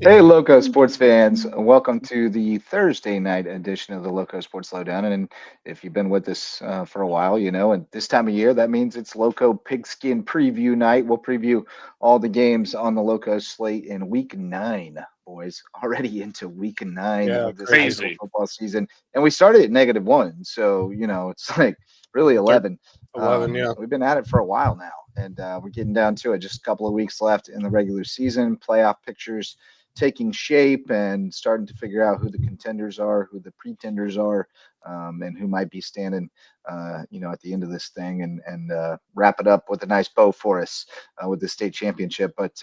Hey, Loco sports fans. Welcome to the Thursday night edition of the Loco Sports Lowdown. And if you've been with us for a while, you know, at this time of year, that means it's Loco Pigskin preview night. We'll preview all the games on the Loco slate in week 9, boys. Already into week 9 Yeah, of this high school crazy. football season. And we started at -1. So, you know, it's like really They're 11. 11, yeah. We've been at it for a while now, and we're getting down to it. Just a couple of weeks left in the regular season. Playoff pictures taking shape and starting to figure out who the contenders are, who the pretenders are, and who might be standing, at the end of this thing and wrap it up with a nice bow for us with the state championship. But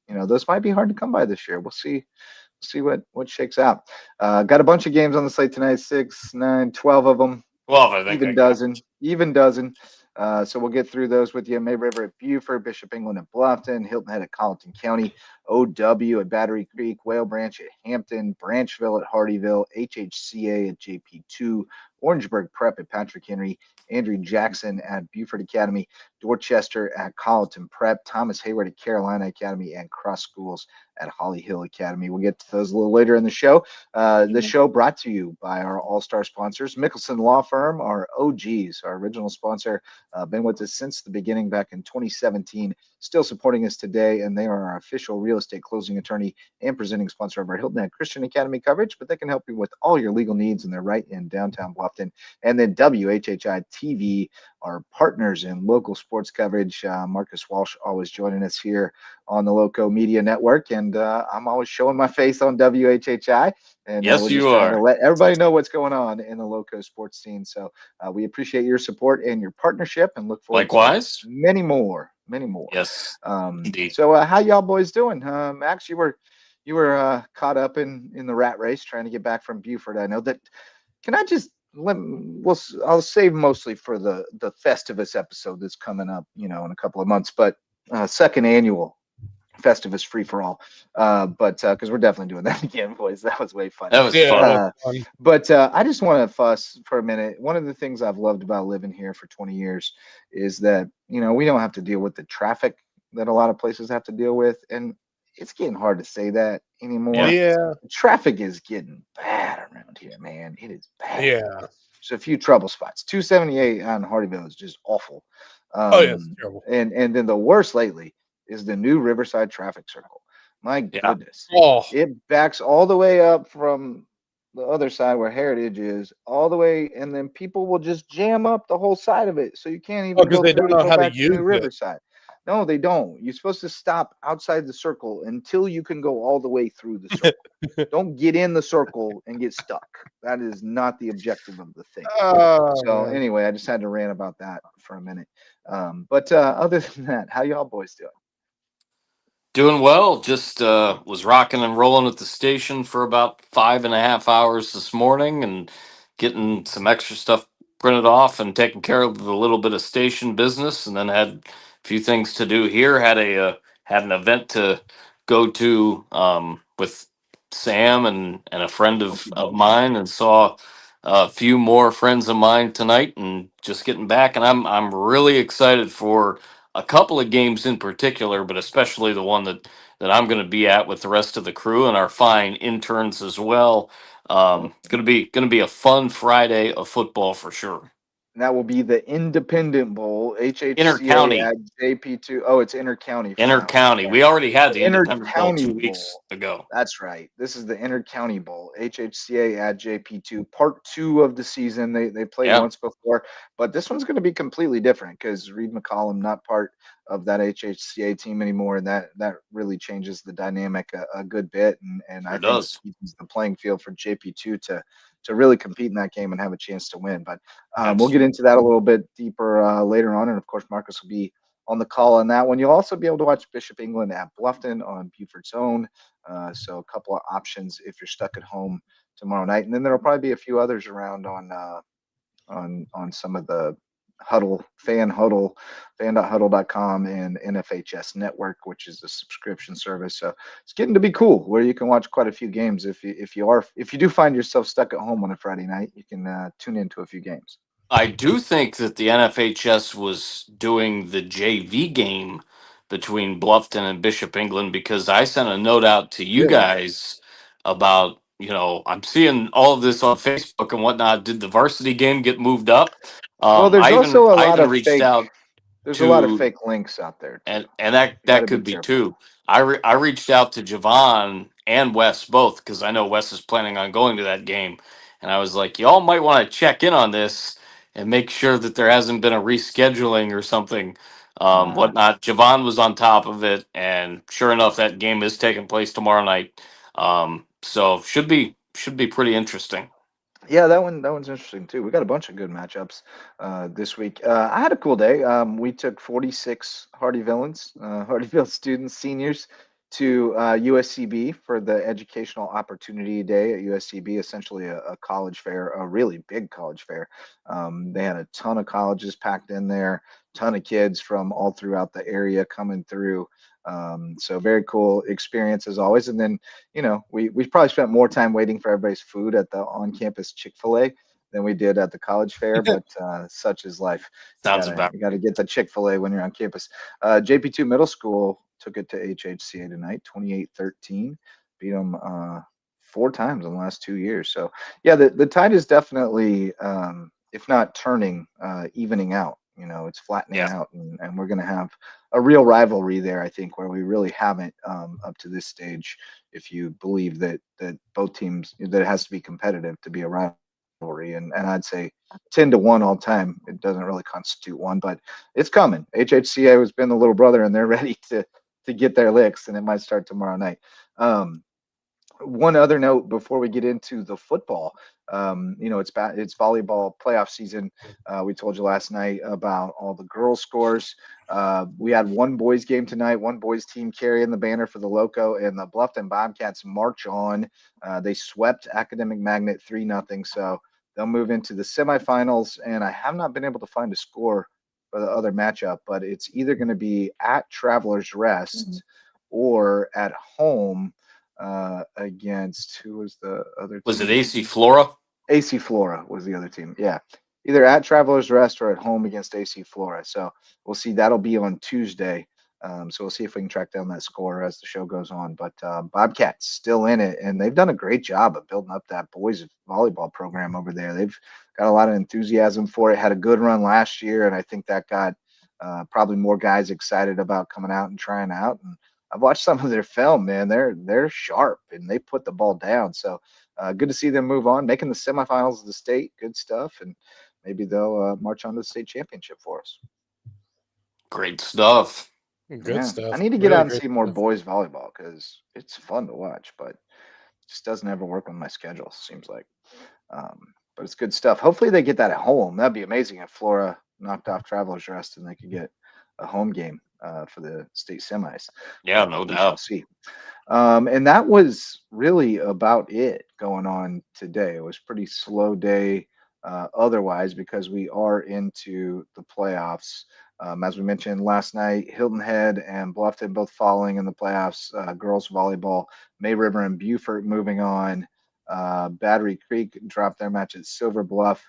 those might be hard to come by this year. We'll see what shakes out. Got a bunch of games on the slate tonight, 6, 9, 12 of them, 12, I think I got. even dozen. So we'll get through those with you. May River at Buford, Bishop England at Bluffton, Hilton Head at Colleton County, OW at Battery Creek, Whale Branch at Hampton, Branchville at Hardyville, HHCA at JP2, Orangeburg Prep at Patrick Henry, Andrew Jackson at Buford Academy, Dorchester at Colleton Prep, Thomas Hayward at Carolina Academy, and Cross Schools at Holly Hill Academy. We'll get to those a little later in the show. The show brought to you by our all-star sponsors, Mickelson Law Firm, our OGs, our original sponsor, been with us since the beginning back in 2017, still supporting us today, and they are our official real estate closing attorney and presenting sponsor of our Hilton Head Christian Academy coverage, but they can help you with all your legal needs, and they're right in downtown Bluffton. And then WHHI TV, our partners in local sports coverage. Marcus Walsh always joining us here on the Loco Media Network, and I'm always showing my face on WHHI. And Yes, we're you just trying to are. let everybody know what's going on in the Loco sports scene. So we appreciate your support and your partnership, and look forward to Likewise. many more, many more. Yes, indeed. So how y'all boys doing? Max, you were caught up in the rat race trying to get back from Buford. I know that. Can I just I'll save mostly for the Festivus episode that's coming up, in a couple of months, but second annual Festivus free for all. But because we're definitely doing that again, boys. That was way fun. That was Yeah, fun. that's fun. But I just want to fuss for a minute. One of the things I've loved about living here for 20 years is that, we don't have to deal with the traffic that a lot of places have to deal with. And it's getting hard to say that anymore. Yeah. Yeah, Traffic is getting bad around here, man. It is bad. yeah. There's a few trouble spots. 278 on Hardyville is just awful. Oh, yeah, it's terrible. And then the worst lately is the new Riverside traffic circle. My Yeah. goodness. Oh, It backs all the way up from the other side where Heritage is, all the way, and then people will just jam up the whole side of it. So you can't even because go they through don't and know go how to back to use New it. Riverside. No, they don't. You're supposed to stop outside the circle until you can go all the way through the circle. Don't get in the circle and get stuck. That is not the objective of the thing. Oh, So man. anyway, I just had to rant about that for a minute. But other than that, how y'all boys doing? Doing well. Just was rocking and rolling at the station for about 5.5 hours this morning and getting some extra stuff printed off and taking care of a little bit of station business, and then had a few things to do here. Had an event to go to with Sam and a friend of mine, and saw a few more friends of mine tonight, and just getting back. And I'm really excited for a couple of games in particular, but especially the one that I'm going to be at with the rest of the crew and our fine interns as well. It's going to be a fun Friday of football for sure. That will be the Independent Bowl, Inter HHCA county, at JP2. Oh, it's Inter-County for inter that one. county. We already had the Independent Bowl Inter-County 2 weeks Bowl. ago. That's right. This is the Inter-County Bowl, HHCA at JP2, part 2 of the season. They played Yeah, once before, but this one's going to be completely different because Reed McCollum not part of that HHCA team anymore, and that really changes the dynamic a good bit, and I sure think does. evens the playing field for JP2 to really compete in that game and have a chance to win. But we'll get Absolutely. into that a little bit deeper later on, and of course Marcus will be on the call on that one. You'll also be able to watch Bishop England at Bluffton on Buford's Own. So a couple of options if you're stuck at home tomorrow night, and then there'll probably be a few others around on some of the huddle, fan.huddle.com and NFHS Network, which is a subscription service. So it's getting to be cool where you can watch quite a few games. If you do find yourself stuck at home on a Friday night, you can tune into a few games. I do think that the NFHS was doing the JV game between Bluffton and Bishop England, because I sent a note out to you Yeah. guys about, I'm seeing all of this on Facebook and whatnot. Did the varsity game get moved up? Well, there's I even also a I lot even of reached out there's a lot of to, fake links out there too. and that You got to that be could be careful. too. I reached out to Javon and Wes both, because I know Wes is planning on going to that game, and I was like, y'all might want to check in on this and make sure that there hasn't been a rescheduling or something, Nah. whatnot. Javon was on top of it, and sure enough, that game is taking place tomorrow night. So should be pretty interesting. Yeah, that one's interesting too. We got a bunch of good matchups this week. I had a cool day. We took 46 Hardy Villains, Hardyville students, seniors, to USCB for the Educational Opportunity Day at USCB, essentially a college fair, a really big college fair. They had a ton of colleges packed in there, ton of kids from all throughout the area coming through. So very cool experience as always. And then we probably spent more time waiting for everybody's food at the on-campus Chick-fil-A than we did at the college fair, but such is life. You Sounds gotta about you gotta right. get the Chick-fil-A when you're on campus. JP2 Middle School took it to HHCA tonight, 28-13, beat them 4 times in the last 2 years. So yeah, the tide is definitely, if not turning, evening out. It's flattening Yeah. out, and we're gonna have a real rivalry there, I think, where we really haven't up to this stage. If you believe that both teams, that it has to be competitive to be a rivalry, and I'd say 10-1 all time, it doesn't really constitute one, but it's coming. HHCA has been the little brother, and they're ready to get their licks, and it might start tomorrow night. One other note before we get into the football, it's volleyball playoff season. We told you last night about all the girls scores. We had one boys game tonight, one boys team carrying the banner for the Lowco, and the Bluffton Bobcats march on. They swept Academic Magnet 3-0, so they'll move into the semifinals. And I have not been able to find a score for the other matchup, but it's either going to be at Travelers Rest or at home against, who was the other Was it team? AC Flora? AC Flora was the other team. Yeah. Either at Travelers Rest or at home against AC Flora. So we'll see. That'll be on Tuesday. So we'll see if we can track down that score as the show goes on. But Bobcats still in it, and they've done a great job of building up that boys volleyball program over there. They've got a lot of enthusiasm for it. Had a good run last year, and I think that got probably more guys excited about coming out and trying out. And I've watched some of their film, man. They're sharp and they put the ball down. So good to see them move on, making the semifinals of the state. Good stuff, and maybe they'll march on to the state championship for us. Great stuff. Good Yeah, I stuff. need to get Really out and great see more stuff. boys volleyball because it's fun to watch, but it just doesn't ever work on my schedule. Seems like, but it's good stuff. Hopefully they get that at home. That'd be amazing if Flora knocked off Travelers Rest and they could get a home game for the state semis. Yeah, But no we shall doubt. see. And that was really about it going on today. It was a pretty slow day otherwise because we are into the playoffs. As we mentioned last night, Hilton Head and Bluffton both following in the playoffs. Girls volleyball, May River and Beaufort moving on. Battery Creek dropped their match at Silver Bluff.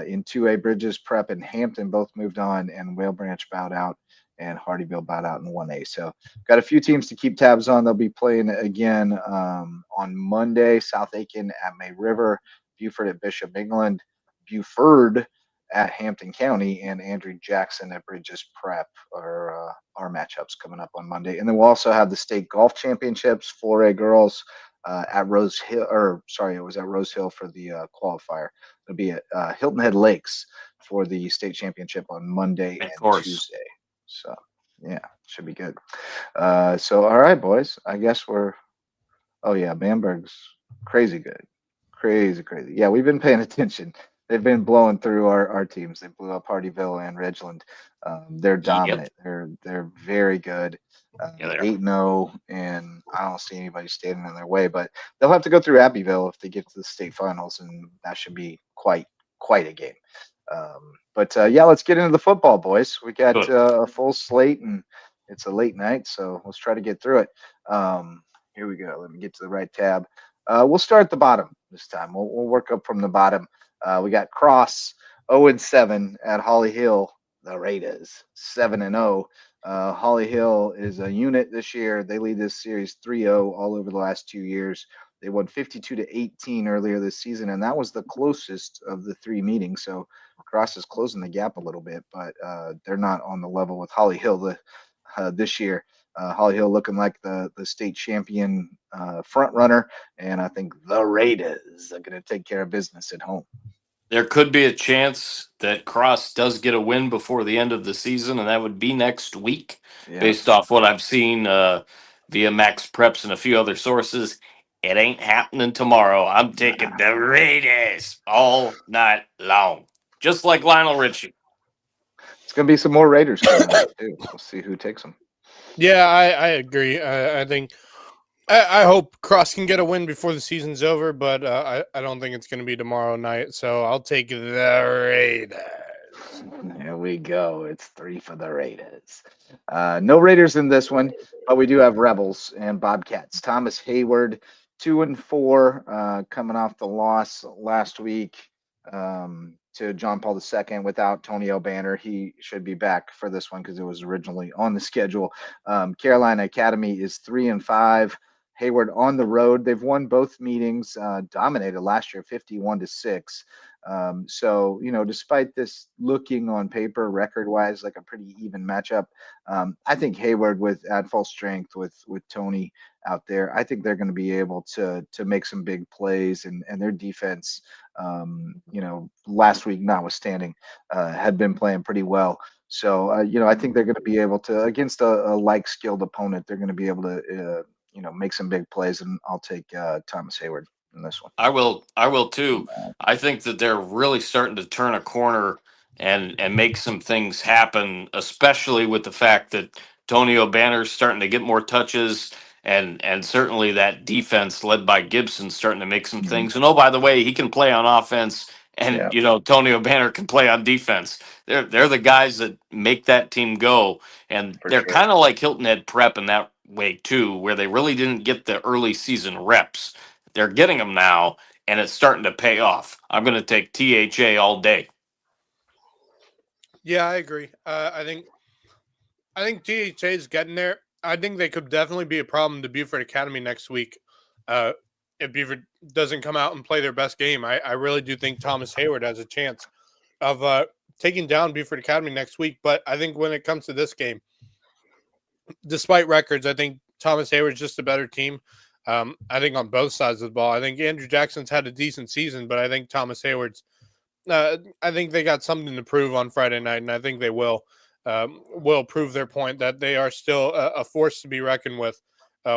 In 2A, Bridges, Prep, and Hampton both moved on, and Whale Branch bowed out, and Hardyville bowed out in 1A. So got a few teams to keep tabs on. They'll be playing again on Monday. South Aiken at May River, Beaufort at Bishop England, Buford at Hampton County, and Andrew Jackson at Bridges Prep are our matchups coming up on Monday. And then we'll also have the state golf championships, 4A girls at Rose Hill, or sorry, it was at Rose Hill for the qualifier. It'll be at Hilton Head Lakes for the state championship on Monday Of and course. Tuesday. So yeah, should be good. So all right, boys. I guess we're. Oh yeah, Bamberg's crazy good, crazy. Yeah, we've been paying attention. They've been blowing through our teams. They blew up Hardyville and Ridgeland. They're Yep. dominant. They're very good. Yeah, they are. 8-0, and I don't see anybody standing in their way. But they'll have to go through Abbeville if they get to the state finals, and that should be quite a game. But yeah, let's get into the football, boys. We got Good. a full slate, and it's a late night, so let's try to get through it. Here we go. Let me get to the right tab. We'll start at the bottom this time. We'll work up from the bottom. We got Cross 0-7 at Holly Hill. The Raiders 7-0 Holly Hill is a unit this year. They lead this series 3-0 all over the last 2 years. They won 52-18 earlier this season, and that was the closest of the three meetings. So Cross is closing the gap a little bit, but they're not on the level with Holly Hill this year. Holly Hill looking like the state champion front runner, and I think the Raiders are going to take care of business at home. There could be a chance that Cross does get a win before the end of the season, and that would be next week, based off what I've seen via Max Preps and a few other sources. It ain't happening tomorrow. I'm taking the Raiders all night long, just like Lionel Richie. It's going to be some more Raiders coming up, too. We'll see who takes them. Yeah, I agree. I think I hope Cross can get a win before the season's over, but I don't think it's going to be tomorrow night. So I'll take the Raiders. There we go. It's 3 for the Raiders. No Raiders in this one, but we do have Rebels and Bobcats. Thomas Hayward, 2-4, coming off the loss last week to John Paul II without Tony O'Banner. He should be back for this one because it was originally on the schedule. Carolina Academy is 3-5. Hayward on the road. They've won both meetings, dominated last year, 51-6. So, despite this looking on paper record-wise like a pretty even matchup, I think Hayward at full strength with Tony out there, I think they're going to be able to make some big plays, and their defense, last week notwithstanding, had been playing pretty well. So, I think they're going to be able to, against a like skilled opponent, they're going to be able to, make some big plays, and I'll take Thomas Hayward in this one. I will too. I think that they're really starting to turn a corner and make some things happen, especially with the fact that Tony O'Banner's starting to get more touches, and certainly that defense led by Gibson starting to make some things. And oh, by the way, he can play on offense, and Tony O'Banner can play on defense. They're the guys that make that team go, and they're kind of like Hilton Head Prep in that way too, where they really didn't get the early season reps. They're getting them now, and it's starting to pay off. I'm going to take THA all day. Yeah, I agree. I think THA is getting there. I think they could definitely be a problem to Buford Academy next week. If Buford doesn't come out and play their best game, I really do think Thomas Hayward has a chance of taking down Buford Academy next week. But I think when it comes to this game, despite records, I think Thomas Hayward's just a better team. I think on both sides of the ball. I think Andrew Jackson's had a decent season, but I think Thomas Hayward's I think they got something to prove on Friday night, and I think they will prove their point that they are still a force to be reckoned with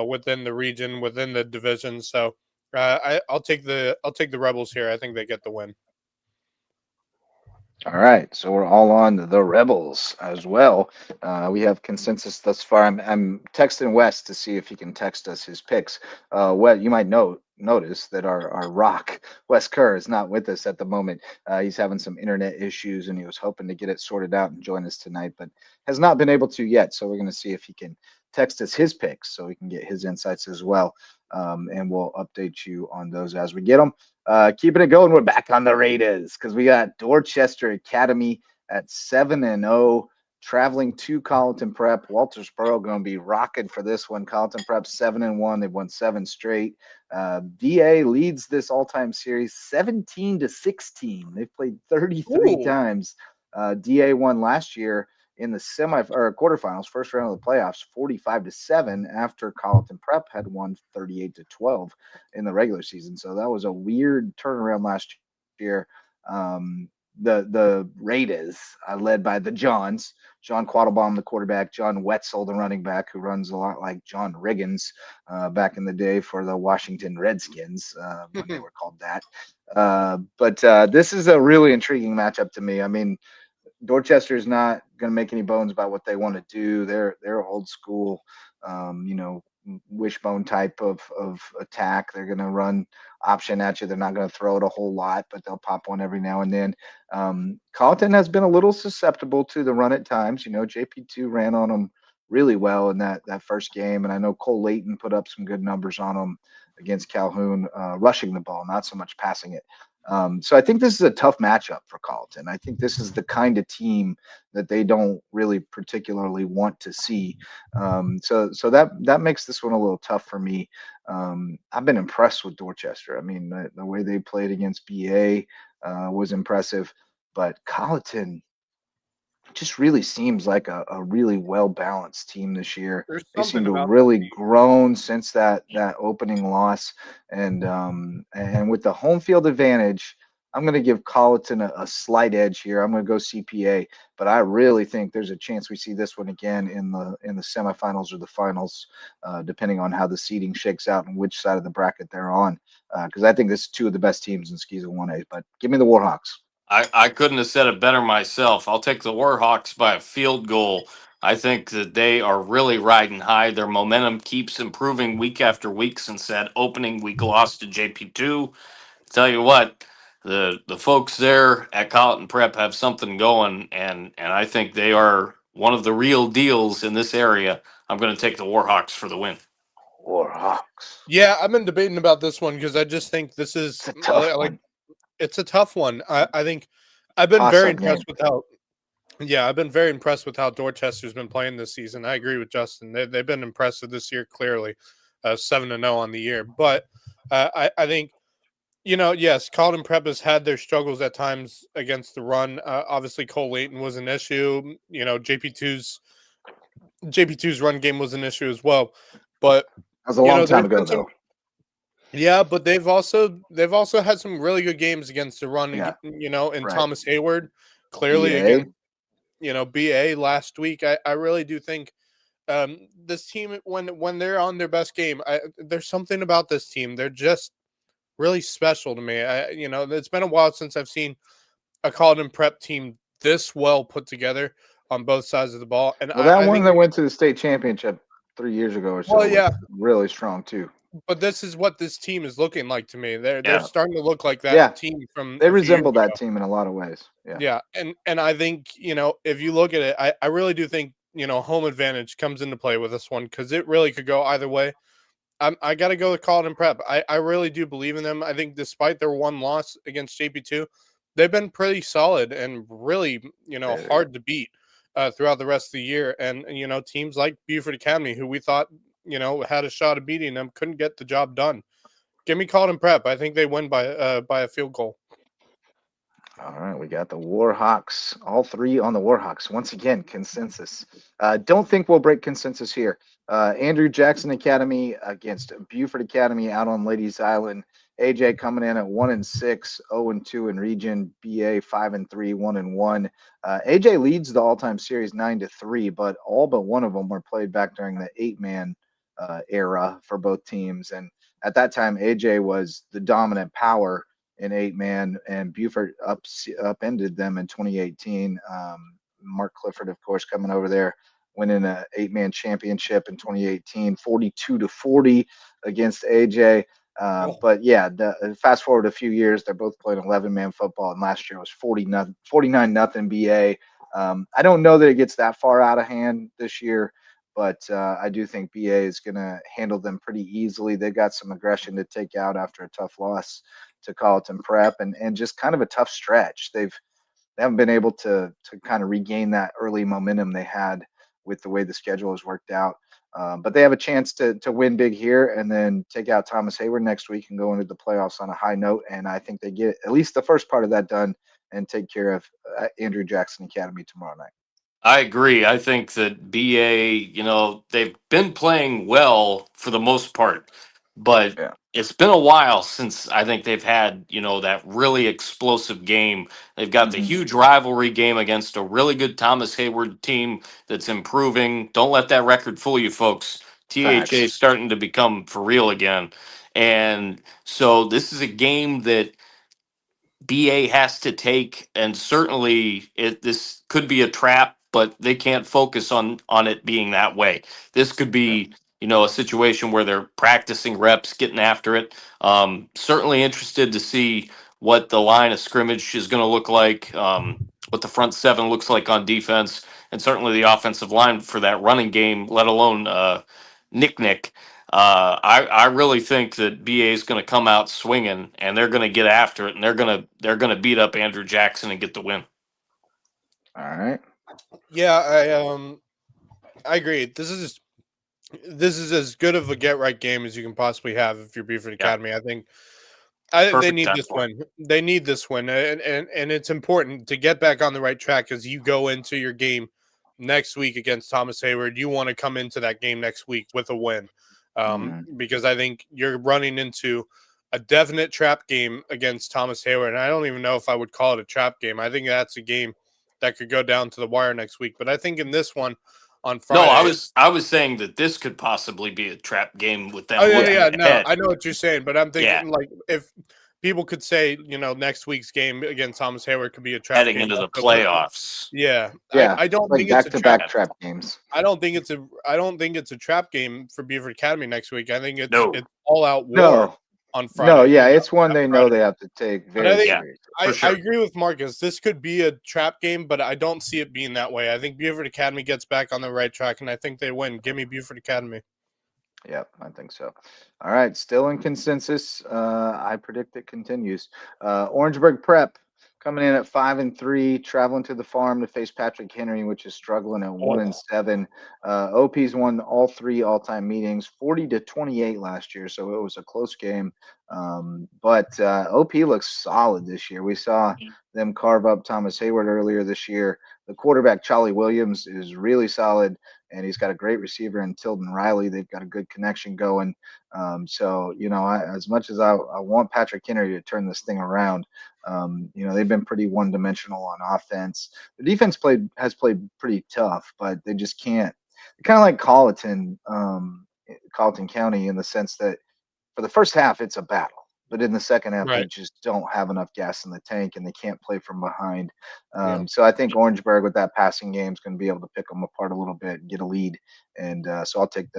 within the region, within the division. So I'll take the Rebels here. I think they get the win. All right, so we're all on the Rebels as well. We have consensus thus far. I'm texting Wes to see if he can text us his picks. Well, you might notice that our rock, Wes Kerr, is not with us at the moment. He's having some internet issues, and he was hoping to get it sorted out and join us tonight, but has not been able to yet. So we're going to see if he can text us his picks so we can get his insights as well. And we'll update you on those as we get them. Keeping it going, we're back on the Raiders because we got Dorchester Academy at 7-0, traveling to Colleton Prep. Waltersboro going to be rocking for this one. Colleton Prep 7-1. They've won 7 straight. DA leads this all-time series 17-16. They've played 33 times. DA won last year in the quarterfinals, first round of the playoffs, 45-7 after Colleton Prep had won 38-12 in the regular season. So that was a weird turnaround last year. The Raiders, led by the Johns, John Quattlebaum, the quarterback, John Wetzel, the running back, who runs a lot like John Riggins back in the day for the Washington Redskins when they were called that. But this is a really intriguing matchup to me. I mean, Dorchester is not going to make any bones about what they want to do. They're old school, wishbone type of attack. They're going to run option at you. They're not going to throw it a whole lot, but they'll pop one every now and then. Colleton has been a little susceptible to the run at times. JP2 ran on them really well in that first game, and I know Cole Layton put up some good numbers on them against Calhoun, rushing the ball, not so much passing it. So I think this is a tough matchup for Carleton. I think this is the kind of team that they don't really particularly want to see. So that makes this one a little tough for me. I've been impressed with Dorchester. I mean, the way they played against BA was impressive, but Colleton just really seems like a really well balanced team this year. There's They seem something to about really grown since that opening loss, and with the home field advantage, I'm going to give Colleton a slight edge here. I'm going to go CPA, but I really think there's a chance we see this one again in the semifinals or the finals, depending on how the seeding shakes out and which side of the bracket they're on. Because I think this is two of the best teams in Skiza 1A. But give me the Warhawks. I couldn't have said it better myself. I'll take the Warhawks by a field goal. I think that they are really riding high. Their momentum keeps improving week after week since that opening week loss to JP2. Tell you what, the folks there at Colleton Prep have something going, and I think they are one of the real deals in this area. I'm going to take the Warhawks for the win. Warhawks. Yeah, I've been debating about this one because I just think this It's is a tough like one. it's a tough one. I think I've been very Toss-up game. impressed with how. Yeah, I've been very impressed with how Dorchester's been playing this season. I agree with Justin. They've been impressive this year, clearly, 7-0 on the year. But I think yes, Colin Prep has had their struggles at times against the run. Obviously, Cole Layton was an issue. JP2's run game was an issue as well. But That was a long time there's ago, been some. though. Yeah, but they've also had some really good games against the run. Yeah, And right. Thomas Hayward clearly BA. again. BA last week. I really do think this team when they're on their best game, there's something about this team. They're just really special to me. It's been a while since I've seen a Colleton Prep team this well put together on both sides of the ball. And Well, that I one think, that went to the state championship 3 years ago or well, so was yeah, really strong too. but this is what this team is looking like to me. They're Yeah. starting to look like that Yeah, team from they a few years resemble that ago. team in a lot of ways. Yeah. Yeah, and I think if you look at it, I really do think home advantage comes into play with this one because it really could go either way. I got to go with Colleton Prep. I really do believe in them. I think despite their one loss against JP2, they've been pretty solid and really hard to beat throughout the rest of the year. And teams like Buford Academy, who we thought had a shot of beating them, couldn't get the job done. Give me Colleton Prep. I think they win by a field goal. All right, we got the Warhawks, all three on the Warhawks. Once again, consensus. Don't think we'll break consensus here. Andrew Jackson Academy against Buford Academy out on Ladies Island. AJ coming in at 1-6, 0-2 in region. BA 5-3, 1-1. AJ leads the all-time series 9-3, but all but one of them were played back during the 8-man era for both teams. And at that time, AJ was the dominant power in 8-man, and Buford upended them in 2018. Mark Clifford, of course, coming over there, winning an 8-man championship in 2018, 42-40 against AJ. But yeah, fast forward a few years, they're both playing 11-man football, and last year was 49-0 BA. I don't know that it gets that far out of hand this year, but I do think BA is going to handle them pretty easily. They've got some aggression to take out after a tough loss to Colleton Prep, and just kind of a tough stretch. They haven't been able to kind of regain that early momentum they had with the way the schedule has worked out. But they have a chance to win big here and then take out Thomas Hayward next week and go into the playoffs on a high note. And I think they get at least the first part of that done and take care of Andrew Jackson Academy tomorrow night. I agree. I think that BA, they've been playing well for the most part, but Yeah. it's been a while since I think they've had, that really explosive game. They've got the Mm-hmm. huge rivalry game against a really good Thomas Hayward team that's improving. Don't let that record fool you, folks. THA is starting to become for real again. And so this is a game that BA has to take, and certainly this could be a trap, but they can't focus on it being that way. This could Yeah. be, a situation where they're practicing reps, getting after it. Certainly interested to see what the line of scrimmage is going to look like, what the front seven looks like on defense, and certainly the offensive line for that running game, let alone Nick. I really think that BA is going to come out swinging, and they're going to get after it, and they're gonna beat up Andrew Jackson and get the win. All right. Yeah, I agree. This is as good of a get right game as you can possibly have if you're Buford Academy. I think they Perfect need time this for it. win. They need this win, and it's important to get back on the right track as you go into your game next week against Thomas Hayward. You want to come into that game next week with a win, because I think you're running into a definite trap game against Thomas Hayward. And I don't even know if I would call it a trap game. I think that's a game that could go down to the wire next week. But I think in this one on Friday, No, I was saying that this could possibly be a trap game with them oh yeah, looking yeah, no, ahead. I know what you're saying, but I'm Yeah. thinking like if people could say, next week's game against Thomas Hayward could be a trap Heading game into the also, but playoffs. yeah, Yeah. I don't Like think it's a trap. back-to-back trap games. I don't think it's a trap game for Buford Academy next week. I think it's all out war No. on Friday. No, yeah, it's one they know they have to take But I very think seriously. I sure. agree with Marcus. This could be a trap game, but I don't see it being that way. I think Buford Academy gets back on the right track, and I think they win. Give me Buford Academy. Yep, I think so. All right, still in consensus. I predict it continues. Orangeburg Prep coming in at 5-3, traveling to the farm to face Patrick Henry, which is struggling at 1-7. OP's won all 3 all-time meetings, 40-28 last year, so it was a close game. But OP looks solid this year. We saw them carve up Thomas Hayward earlier this year. The quarterback, Charlie Williams, is really solid, and he's got a great receiver in Tilden Riley. They've got a good connection going. So, as much as I want Patrick Henry to turn this thing around, they've been pretty one-dimensional on offense. The defense has played pretty tough, but they just can't. Kind of like Colleton County, in the sense that for the first half, it's a battle. But in the second half, they just don't have enough gas in the tank, and they can't play from behind. So I think Orangeburg with that passing game is going to be able to pick them apart a little bit and get a lead. And so I'll take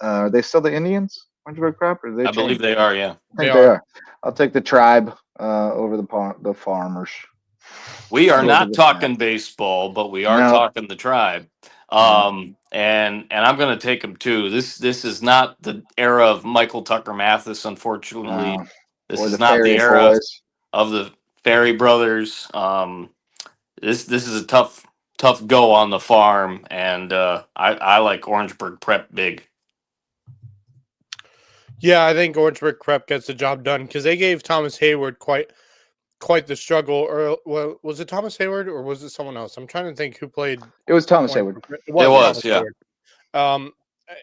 are they still the Indians, Orangeburg Prep? Or they I believe they are, yeah. I think they are. I'll take the Tribe over the Farmers. We are not talking baseball, but we are talking the Tribe. And I'm going to take them too. This is not the era of Michael Tucker Mathis, unfortunately. This is not the era of the Ferry brothers. This is a tough go on the farm, and I like Orangeburg Prep big. Yeah, I think Orangeburg Prep gets the job done because they gave Thomas Hayward quite the struggle. Or was it Thomas Hayward or was it someone else? I'm trying to think who played. It was Thomas Hayward. It was, yeah. Hayward.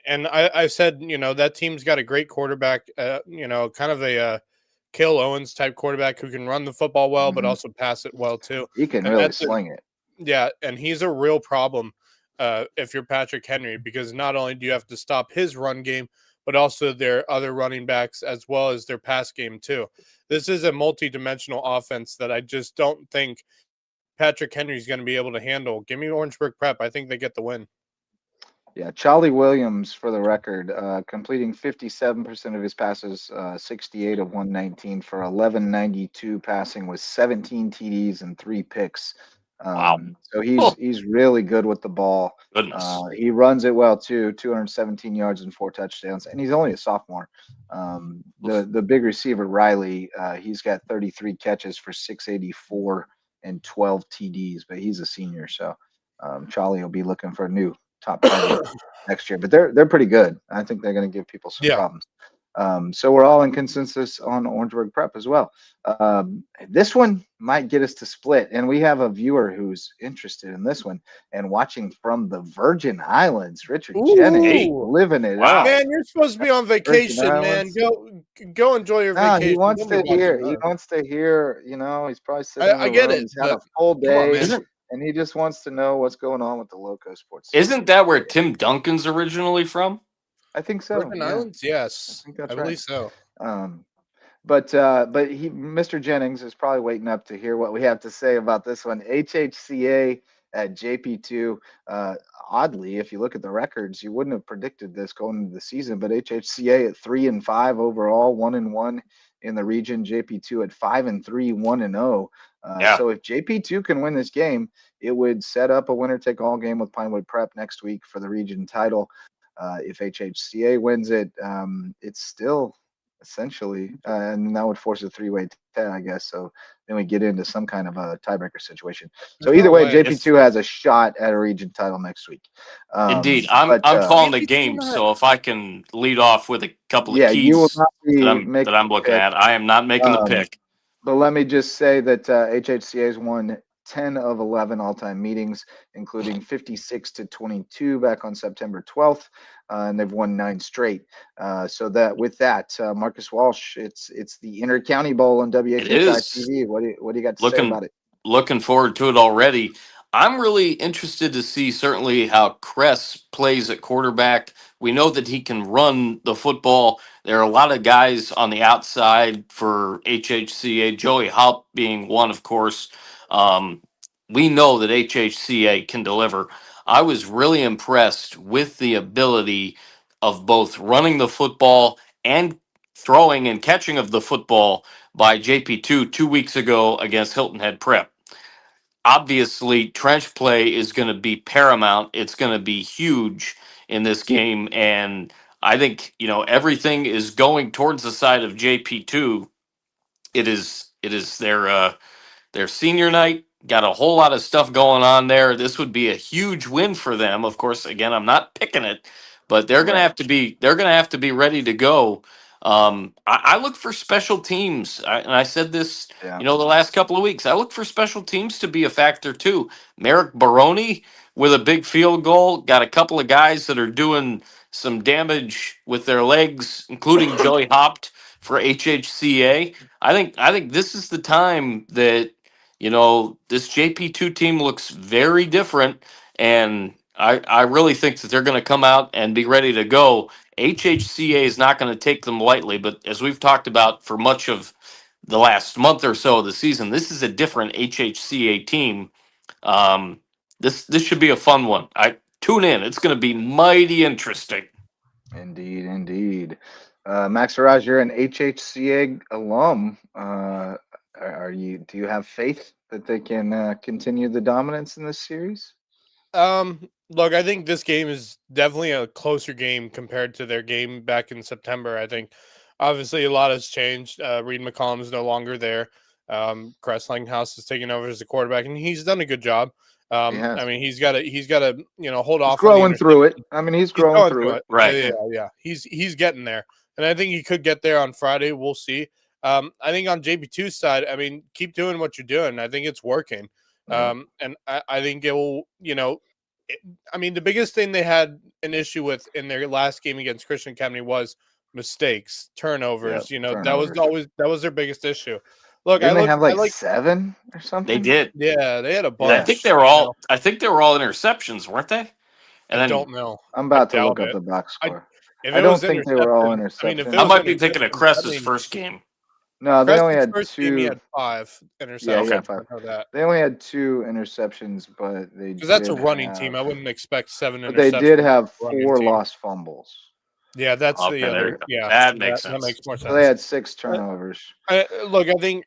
And I said, that team's got a great quarterback. Kind of a Cale Owens type quarterback who can run the football well, but also pass it well too. He can really sling it. Yeah, and he's a real problem if you're Patrick Henry, because not only do you have to stop his run game, but also their other running backs as well as their pass game too. This is a multi-dimensional offense that I just don't think Patrick Henry is going to be able to handle. Give me Orangeburg Prep. I think they get the win. Yeah, Charlie Williams, for the record, completing 57% of his passes, 68 of 119 for 1192 passing with 17 TDs and 3 picks. Wow. So he's really good with the ball. Goodness. He runs it well too, 217 yards and 4 touchdowns, and he's only a sophomore. The big receiver, Riley, he's got 33 catches for 684 and 12 TDs, but he's a senior, so Charlie will be looking for a new top target next year. But they're pretty good. I think they're going to give people some problems. So we're all in consensus on Orangeburg Prep as well. This one might get us to split, and we have a viewer who's interested in this one and watching from the Virgin Islands. Richard Jennings, living it up. Man, you're supposed to be on vacation, man. Go enjoy your vacation. He wants to hear. He wants to hear. He's probably sitting. I get it. He's had a full day, and he just wants to know what's going on with the LowcoSports. Isn't that where Tim Duncan's originally from? I think so. Virgin Islands, yes, I believe so. But Mr. Jennings is probably waiting up to hear what we have to say about this one. HHCA at JP2. Oddly, if you look at the records, you wouldn't have predicted this going into the season. But HHCA at 3-5 overall, 1-1 in the region. JP2 at 5-3, 1-0. So if JP2 can win this game, it would set up a winner-take-all game with Pinewood Prep next week for the region title. If HHCA wins it, it's still essentially, and that would force a three-way tie, I guess. So then we get into some kind of a tiebreaker situation. So There's either no way, way. JP2 has a shot at a region title next week. Indeed, But I'm calling the JP2 game. not- So if I can lead off with a couple of yeah, you will keys not be that making I'm the looking pick. at, I am not making the Um, pick. But let me just say that HHCA has won 10 of 11 all-time meetings, including 56 to 22 back on September 12th, and they've won 9 straight. So that with that, Marcus Walsh, it's the Inter-County Bowl on It WHHI is. TV. What do you got to say Looking about it? looking forward to it already. I'm really interested to see certainly how Kress plays at quarterback. We know that he can run the football. There are a lot of guys on the outside for HHCA, Joey Haupt being one, of course. Um, we know that HHCA can deliver. I was really impressed with the ability of both running the football and throwing and catching of the football by JP2 2 weeks ago against Hilton Head Prep. Obviously, trench play is going to be paramount. It's going to be huge in this game. And I think, everything is going towards the side of JP2. It is their senior night. Got a whole lot of stuff going on there. This would be a huge win for them. Of course, again, I'm not picking it, but Right. they're gonna have to be ready to go. I look for special teams, and I said this, Yeah. the last couple of weeks. I look for special teams to be a factor too. Merrick Baroni with a big field goal. Got a couple of guys that are doing some damage with their legs, including Joey Hopt for HHCA. I think this is the time that this JP2 team looks very different, and I really think that they're going to come out and be ready to go. HHCA is not going to take them lightly, but as we've talked about for much of the last month or so of the season, this is a different HHCA team. Um, this should be a fun one. I tune in; it's going to be mighty interesting. Indeed, indeed. Max Faraj, you're an HHCA alum. Do you have faith that they can continue the dominance in this series? Look, I think this game is definitely a closer game compared to their game back in September. I think obviously a lot has changed. Reed McCollum is no longer there. Cress Langhouse is taking over as the quarterback, and he's done a good job. He has. I mean, he's got to hold He's off on the growing through it. interception. I mean, he's He's growing going through through it. it. Right. Yeah. He's getting there, and I think he could get there on Friday. We'll see. I think on JP2's side, I mean, keep doing what you're doing. I think it's working. Yeah. And I think it will, I mean, the biggest thing they had an issue with in their last game against Christian Academy was mistakes, turnovers. Turnovers. That was their biggest issue. Look, Didn't they have like 7 or They something? did. yeah, they had a And I Yeah. think bunch. they were all. I think they were all interceptions, weren't they? I And then don't know. I'm I about to doubt look up it. the box I score. if I it was don't think they were all interceptions, I mean, if it I interceptions. was might be thinking of interceptions, that Cress's means first game. No, they only Crest's had first game he 2. had 5 Yeah, he interceptions. had 5. I know that They only had 2 interceptions, but they because that's a did running team. have I wouldn't expect 7 but they did interceptions from have a running 4 team. lost fumbles. Yeah, that's the Okay, there you other. go. Yeah, That makes that sense. makes more So they sense. had 6 turnovers. Look, I think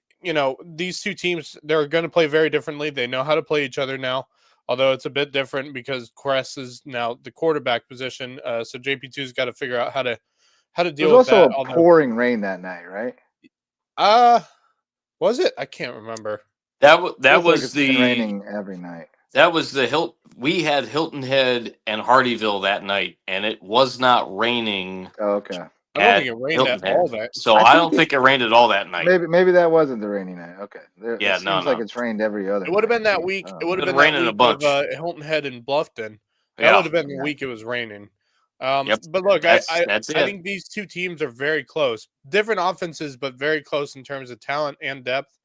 these two teams they're going to play very differently. They know how to play each other now, although it's a bit different because Cress is now the quarterback position. So JP2's got to figure out how to There was deal with also that. a Although, pouring rain that night, right? was it? I can't remember. That Feels like was it's been the raining every night. We had Hilton Head and Hardyville that night, and it was not raining Oh, okay. I don't think at it rained Hilton at all. Head. That So I I think don't think it rained at all that night. maybe that wasn't the rainy night. Okay. It Yeah, no, seems like no. it's rained every other it would have night, been that Keith. I week. It don't would have know. Been been that raining a week of bunch. Hilton Head and Bluffton. That Yeah. would have been the Yeah. week it was raining. Yep. But look, That's I it. think these two teams are very close. Different offenses, but very close in terms of talent and depth.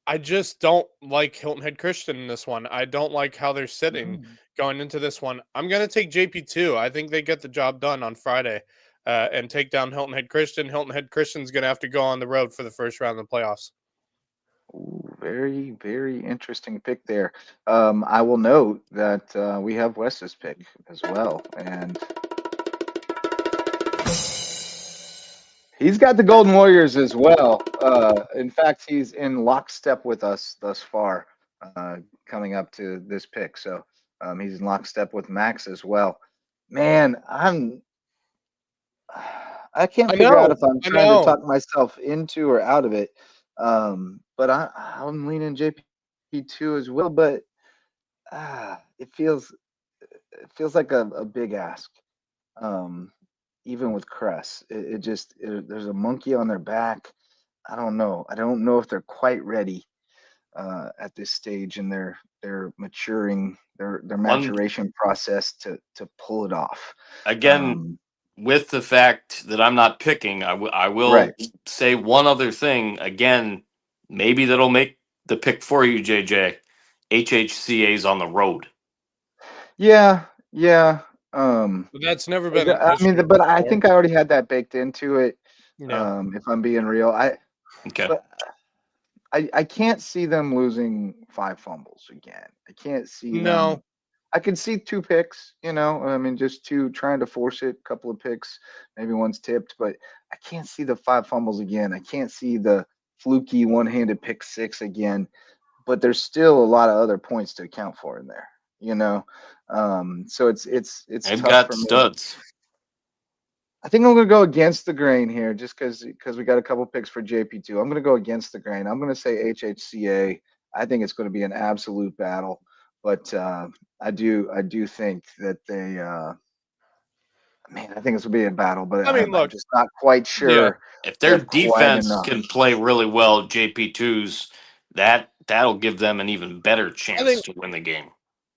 I just don't like Hilton Head Christian in this one. I don't like how they're sitting going into this one. I'm going to take JP2. I think they get the job done on Friday and take down Hilton Head Christian. Hilton Head Christian's going to have to go on the road for the first round of the playoffs. Ooh, very, very interesting pick there. I will note that we have Wes's pick as well, and he's got the Golden Warriors as well. In fact, he's in lockstep with us thus far, coming up to this pick. So He's in lockstep with Max as well. Man, I can't I figure out know. if I'm I trying to know. talk myself into or out of it. But I'm leaning JP2 as well. But it feels like a big ask. Um, Even with Cress, there's a monkey on their back. I don't know. I don't know if they're quite ready at this stage in their maturing their One maturation process to pull it off. again, Um, with the fact that I'm not picking, I right. will say one other thing. Again, maybe that'll make the pick for you, JJ. HHCA's on the road. Yeah. Yeah. Um, But that's never been an I mean, issue but I before. think I already had that baked into it. Yeah. If I'm being real, Okay. but I can't see them losing 5 fumbles again. I can't see them. No. I can see 2 picks, I mean, just two trying to force it, couple of picks, maybe one's tipped, but I can't see the 5 fumbles again. I can't see the fluky one-handed pick six again. But there's still a lot of other points to account for in there, you know. So it's They've tough got for me. studs. I think I'm gonna go against the grain here, just because we got a couple picks for JP2. I'm gonna go against the grain. I'm gonna say HHCA. I think it's going to be an absolute battle, but I do think that man, I think it's gonna be a battle, but I mean, I'm look. just not quite Yeah. sure If they their have quite defense enough. can play really well, JP2's that'll give them an even better I chance think. to win the game.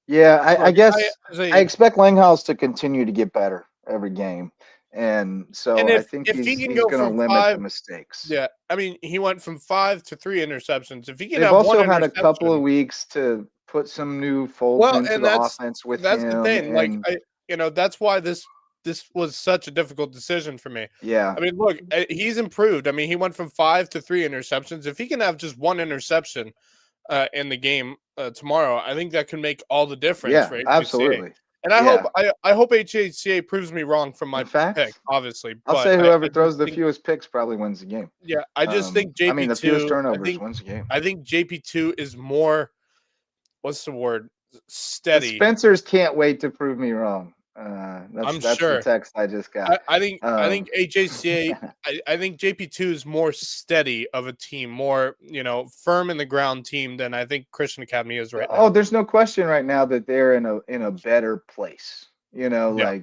Yeah, I Look. guess As I a expect Langhaus to continue to get better every game, and so and I think if he can he's go going to from limit the 5, mistakes. yeah. I mean, he went from 5 to 3 interceptions. If he can They've have one also had a couple of interception, weeks to put some new folds well, into and the offense with that's the him, thing. Like and that's why this was such a difficult decision for me. yeah, I mean, look, he's improved. I mean, he went from 5 to 3 interceptions. If he can have just one interception in the game tomorrow, I think that can make all the difference yeah, for HHCA. absolutely, And I hope yeah. I hope HHCA proves me wrong from In my pick, fact, obviously. I'll But say whoever I just throws the think, fewest picks probably wins the game. yeah, I just think I mean, JP the fewest two. turnovers wins the game. I think JP2 is more. What's the word? The Steady. Spencers can't wait to prove me wrong. That's I'm that's the sure. text I just got. I think Um, HACA I think JP2 is more steady of a team, more, firm in the ground team than I think Christian Academy is right oh, now. there's no question right now that they're in a better place. Yeah.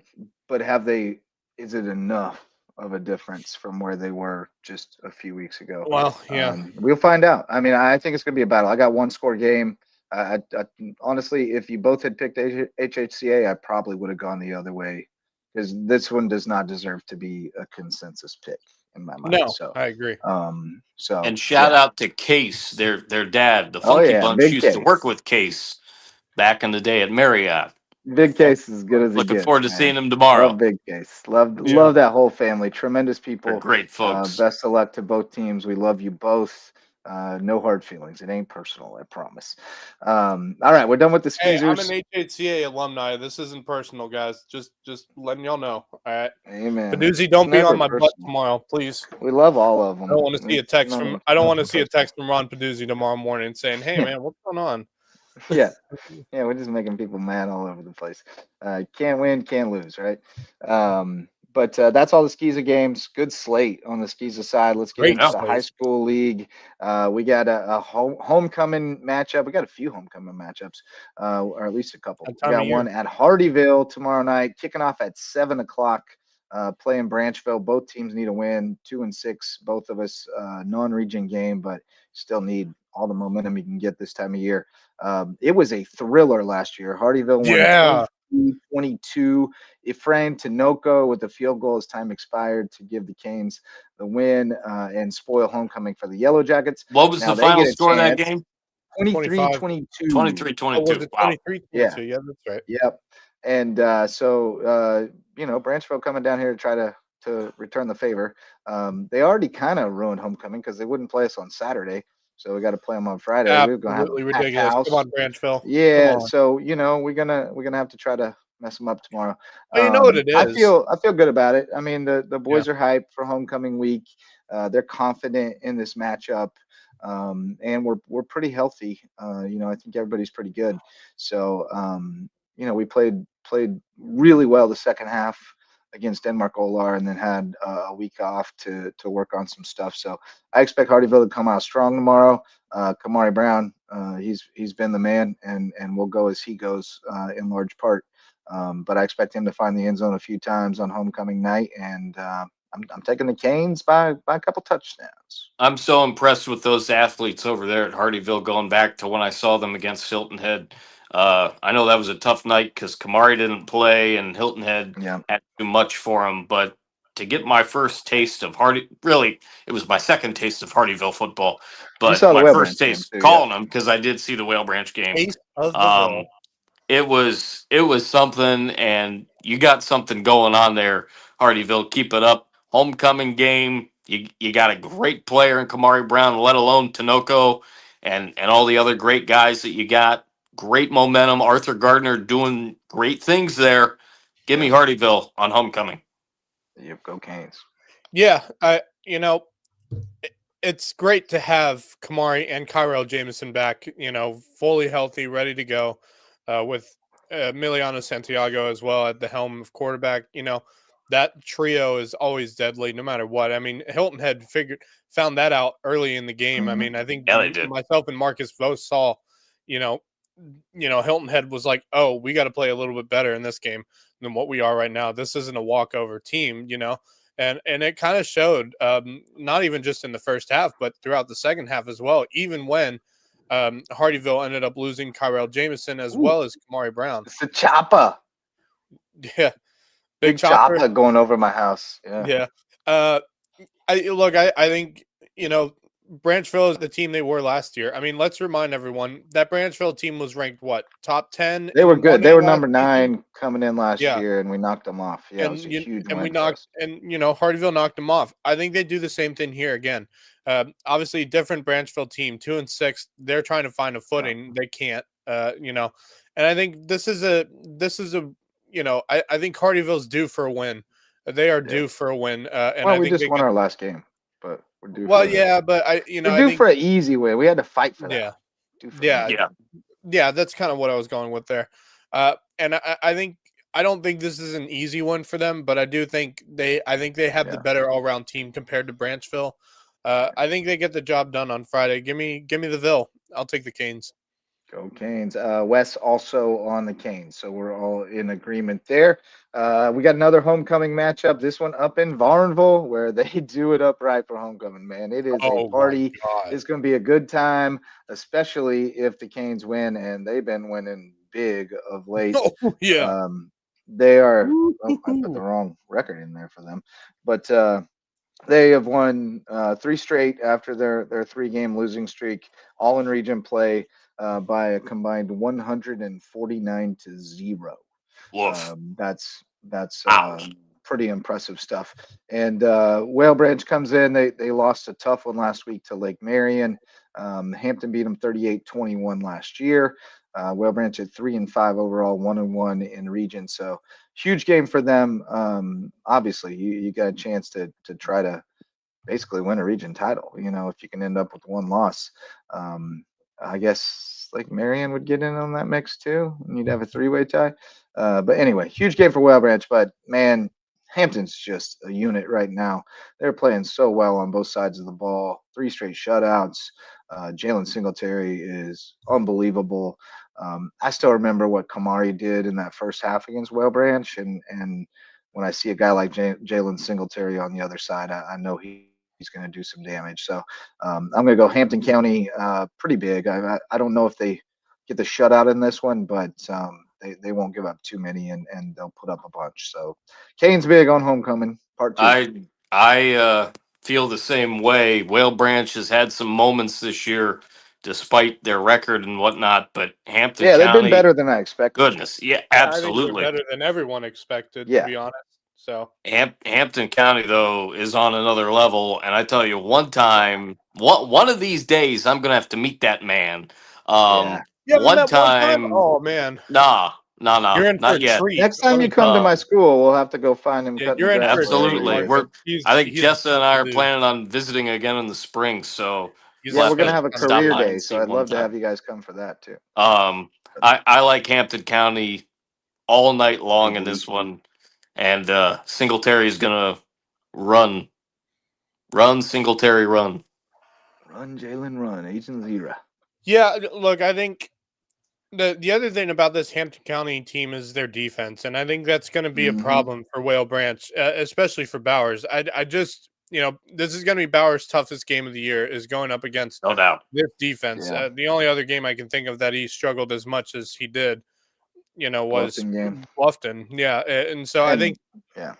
But have they? Is it enough of a difference from where they were just a few weeks ago? Well, yeah. We'll find out. I mean, I think it's going to be a battle. I got one score game. Honestly, if you both had picked HHCA, I probably would have gone the other way because this one does not deserve to be a consensus pick in my mind. No, I agree. So And shout yeah. out to Case, their dad. The Oh Funky yeah, Bunch big used to work case. with Case back in the day at Marriott. Big Fun- case is as good as it Looking gets, forward to seeing man. him Love tomorrow. big case. Love Yeah. love that whole family. Tremendous They're people. great folks. Best of luck to both teams. We love you both. No hard feelings. It ain't personal, I promise. All right, we're done with the Hey, I'm an skeezers. HHCA alumni. This isn't personal, guys. Just letting y'all know. All right. Amen. Paduzzi, It's don't be on never my butt personal. tomorrow, please. We love all of I don't them. want to see a It's text from nothing personal. Ron Paduzzi tomorrow morning saying, "Hey, Yeah, man, what's going on?" yeah, yeah. We're just making people mad all over the place. Can't win, can't lose, right? But that's all the Skeezer games. Good slate on the Skeezer side. Let's get Great into Yeah. the high slate. school league. We got a homecoming matchup. We got a few homecoming matchups, or at least a couple. That We time of got year. one at Hardyville tomorrow night, kicking off at 7 o'clock. Playing Branchville. Both teams need a win. 2-6. Both of us non-region game, but still need all the momentum you can get this time of year. It was a thriller last year. Hardyville won Yeah. 23-22. Ephraim Tinoco with the field goal as time expired to give the Canes the win and spoil homecoming for the Yellow Jackets. What was Now the they final get a score of that chance. game? 25. 23-22. Was 23-22. it Wow. Yeah. 23-22? Yeah, that's right. Yep. And Branchville coming down here to try to return the favor. They already kind of ruined homecoming because they wouldn't play us on Saturday. So we got to play them on Friday. We're gonna have a Absolutely packed ridiculous. Come house. on, Branchville. Come Yeah, on. so we're gonna have to try to mess them up tomorrow. But you know what it I is. feel good about it. I mean, the Yeah. boys are hyped for homecoming week. They're confident in this matchup, and we're pretty healthy. I think everybody's pretty good. So we played really well the second half against Denmark Olar, and then had a week off to work on some stuff. So I expect Hardyville to come out strong tomorrow. Kamari Brown, he's been the man, and we'll go as he goes in large part. But I expect him to find the end zone a few times on homecoming night, and I'm taking the Canes by a couple touchdowns. I'm so impressed with those athletes over there at Hardyville, going back to when I saw them against Hilton Head. I know that was a tough night because Kamari didn't play and Hilton Head Yeah, had too much for him. But to get my first taste of really, it was my second taste of Hardyville football. you But saw the my Whale first Branch game taste too, yeah. calling them, because I did see the Whale Branch game. Taste of the Um, Ville. it was something, and you got something going on there, Hardyville. Keep it up. Homecoming game. You got a great player in Kamari Brown, let alone Tinoco and all the other great guys that you got. Great momentum. Arthur Gardner doing great things there. Give me Yep, Hardyville on homecoming. yep, go Canes. Yeah, it's great to have Kamari and Kyrell Jameson back, fully healthy, ready to go, with Emiliano Santiago as well at the helm of quarterback. That trio is always deadly, no matter what. I mean, Hilton had found that out early in the game. I Mhm. mean, I think Yeah, they did. myself and Marcus both saw, you know, Hilton Head was like, "Oh, we got to play a little bit better in this game than what we are right now. This isn't a walkover team, and it kind of showed, not even just in the first half, but throughout the second half as well. Even when Hardyville ended up losing Kyrell Jameson as Ooh, well as Kamari Brown. it's the chopper. Yeah, Big chopper. chopper going over my house. Yeah. Yeah. I think Branchville is the team they were last year. I mean, let's remind everyone that Branchville team was ranked what, top 10 They were in good. 1A They were last number season? 9 coming in last Yeah. year, and we knocked them off. Yeah, it was a huge And we win for knocked, us. and Hardyville knocked them off. I think they do the same thing here again. Obviously, different Branchville team, 2-6. They're trying to find a Yeah. footing. They can't. And I think this is a. I think Hardyville's due for a win. They are Yeah. due for a win, and Well, I we think just they won get. our last game, but we're due Well, for yeah, but we're I due think for an easy win. We had to fight for that. yeah, Due for an yeah, easy Yeah. win. yeah. That's kind of what I was going with there. And I think I don't think this is an easy one for them, but I do think I think they have the Yeah. better all round team compared to Branchville. I think they get the job done on Friday. Give me the Ville. I'll take the Canes. Go Canes. Wes also on the Canes, so we're all in agreement there. We got another homecoming matchup. This one up in Varnville, where they do it upright for homecoming. Man, it is a Oh my party. god! It's going to be a good time, especially if the Canes win, and they've been winning big of late. Oh yeah. They are. Oh, I put the wrong record in there for them, but they have won 3 straight after their 3-game losing streak, all in region play, by a combined 149-0. Woof. That's Ouch. pretty impressive stuff. And Whale Branch comes in. They lost a tough one last week to Lake Marion. Hampton beat them 38-21 last year. Whale Branch at 3-5 overall, 1-1 in region. So huge game for them. Obviously, you got a chance to try to basically win a region title. If you can end up with one loss, I guess like Marion would get in on that mix too, and you'd have a 3-way tie. But anyway, huge game for Whale Branch. But man, Hampton's just a unit right now. They're playing so well on both sides of the ball. 3 straight shutouts. Jalen Singletary is unbelievable. I still remember what Kamari did in that first half against Whale Branch, and when I see a guy like Jalen Singletary on the other side, I know he's going to do some damage. So I'm going to go Hampton County, pretty big. I don't know if they get the shutout in this one, but they won't give up too many, and they'll put up a bunch. So Canes big on homecoming, part 2. I feel the same way. Whale Branch has had some moments this year, despite their record and whatnot. But Hampton Yeah, they've been County, better than I expected. goodness, yeah, I think they're absolutely. better than everyone expected, to Yeah. be honest. So Hampton County though is on another level, and I tell you, one of these days, I'm gonna have to meet that man. Yeah. you haven't One met one time. time, Oh man, nah, you're in for a not yet. treat. Next time Let me you come tell to Uh, my school, we'll have to go find him you. Yeah, cutting the you're in grass for a while we're treat, Absolutely. here. Marcus. I think He's a Jessa and I are dude. planning on visiting again in the spring, so He's we'll Yeah, a we're have gonna to special have a kind of stop career dude. by day, and so see I'd one love to time. have you guys come for that too. I like Hampton County all night long in this one, and Singletary is gonna run, Singletary, run. Run, Jalen, run. Agent Zero. Yeah, look, I think the other thing about this Hampton County team is their defense, and I think that's going to be a problem for Whale Branch, especially for Bowers. I just, this is going to be Bowers' toughest game of the year is going up against No doubt. this defense. Yeah. The only other game I can think of that he struggled as much as he did, was Bluffton game. Bluffton. Yeah, and so I think, yeah.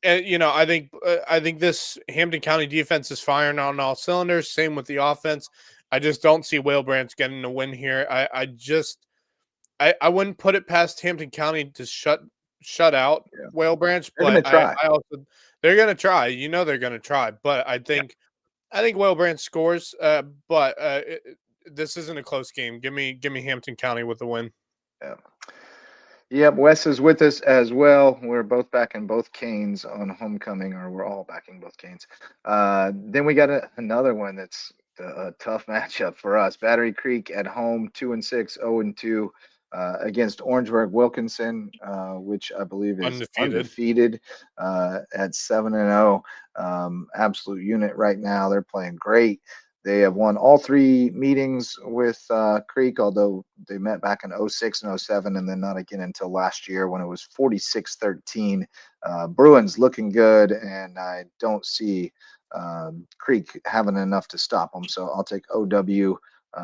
I think this Hampton County defense is firing on all cylinders. Same with the offense. I just don't see Whale Branch getting a win here. I wouldn't put it past Hampton County to shut out Whale Branch, They're gonna but try. I also they're gonna try. They're gonna try, but I think Whale Branch scores. But this isn't a close game. Give me Hampton County with the win. Yeah. Yep, Wes is with us as well. We're both backing both Canes on homecoming, or we're all backing both Canes. Then we got another one that's a tough matchup for us. Battery Creek at home, 2-6, 0-2 against Orangeburg Wilkinson, which I believe is undefeated at 7-0. Absolute unit right now. They're playing great. They have won all 3 meetings with Creek, although they met back in 06 and 07, and then not again until last year when it was 46-13. Bruins looking good, and I don't see Creek having enough to stop them. So I'll take OW.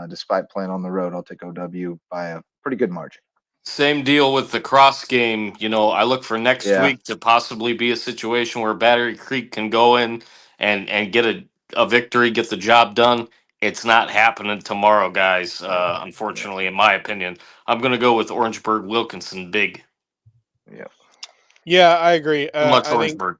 Despite playing on the road, I'll take OW by a pretty good margin. Same deal with the cross game. I look for next week to possibly be a situation where Battery Creek can go in and get a victory, get the job done. It's not happening tomorrow, guys. Unfortunately, in my opinion, I'm going to go with Orangeburg Wilkinson big. Yeah, I agree. Too much I Orangeburg.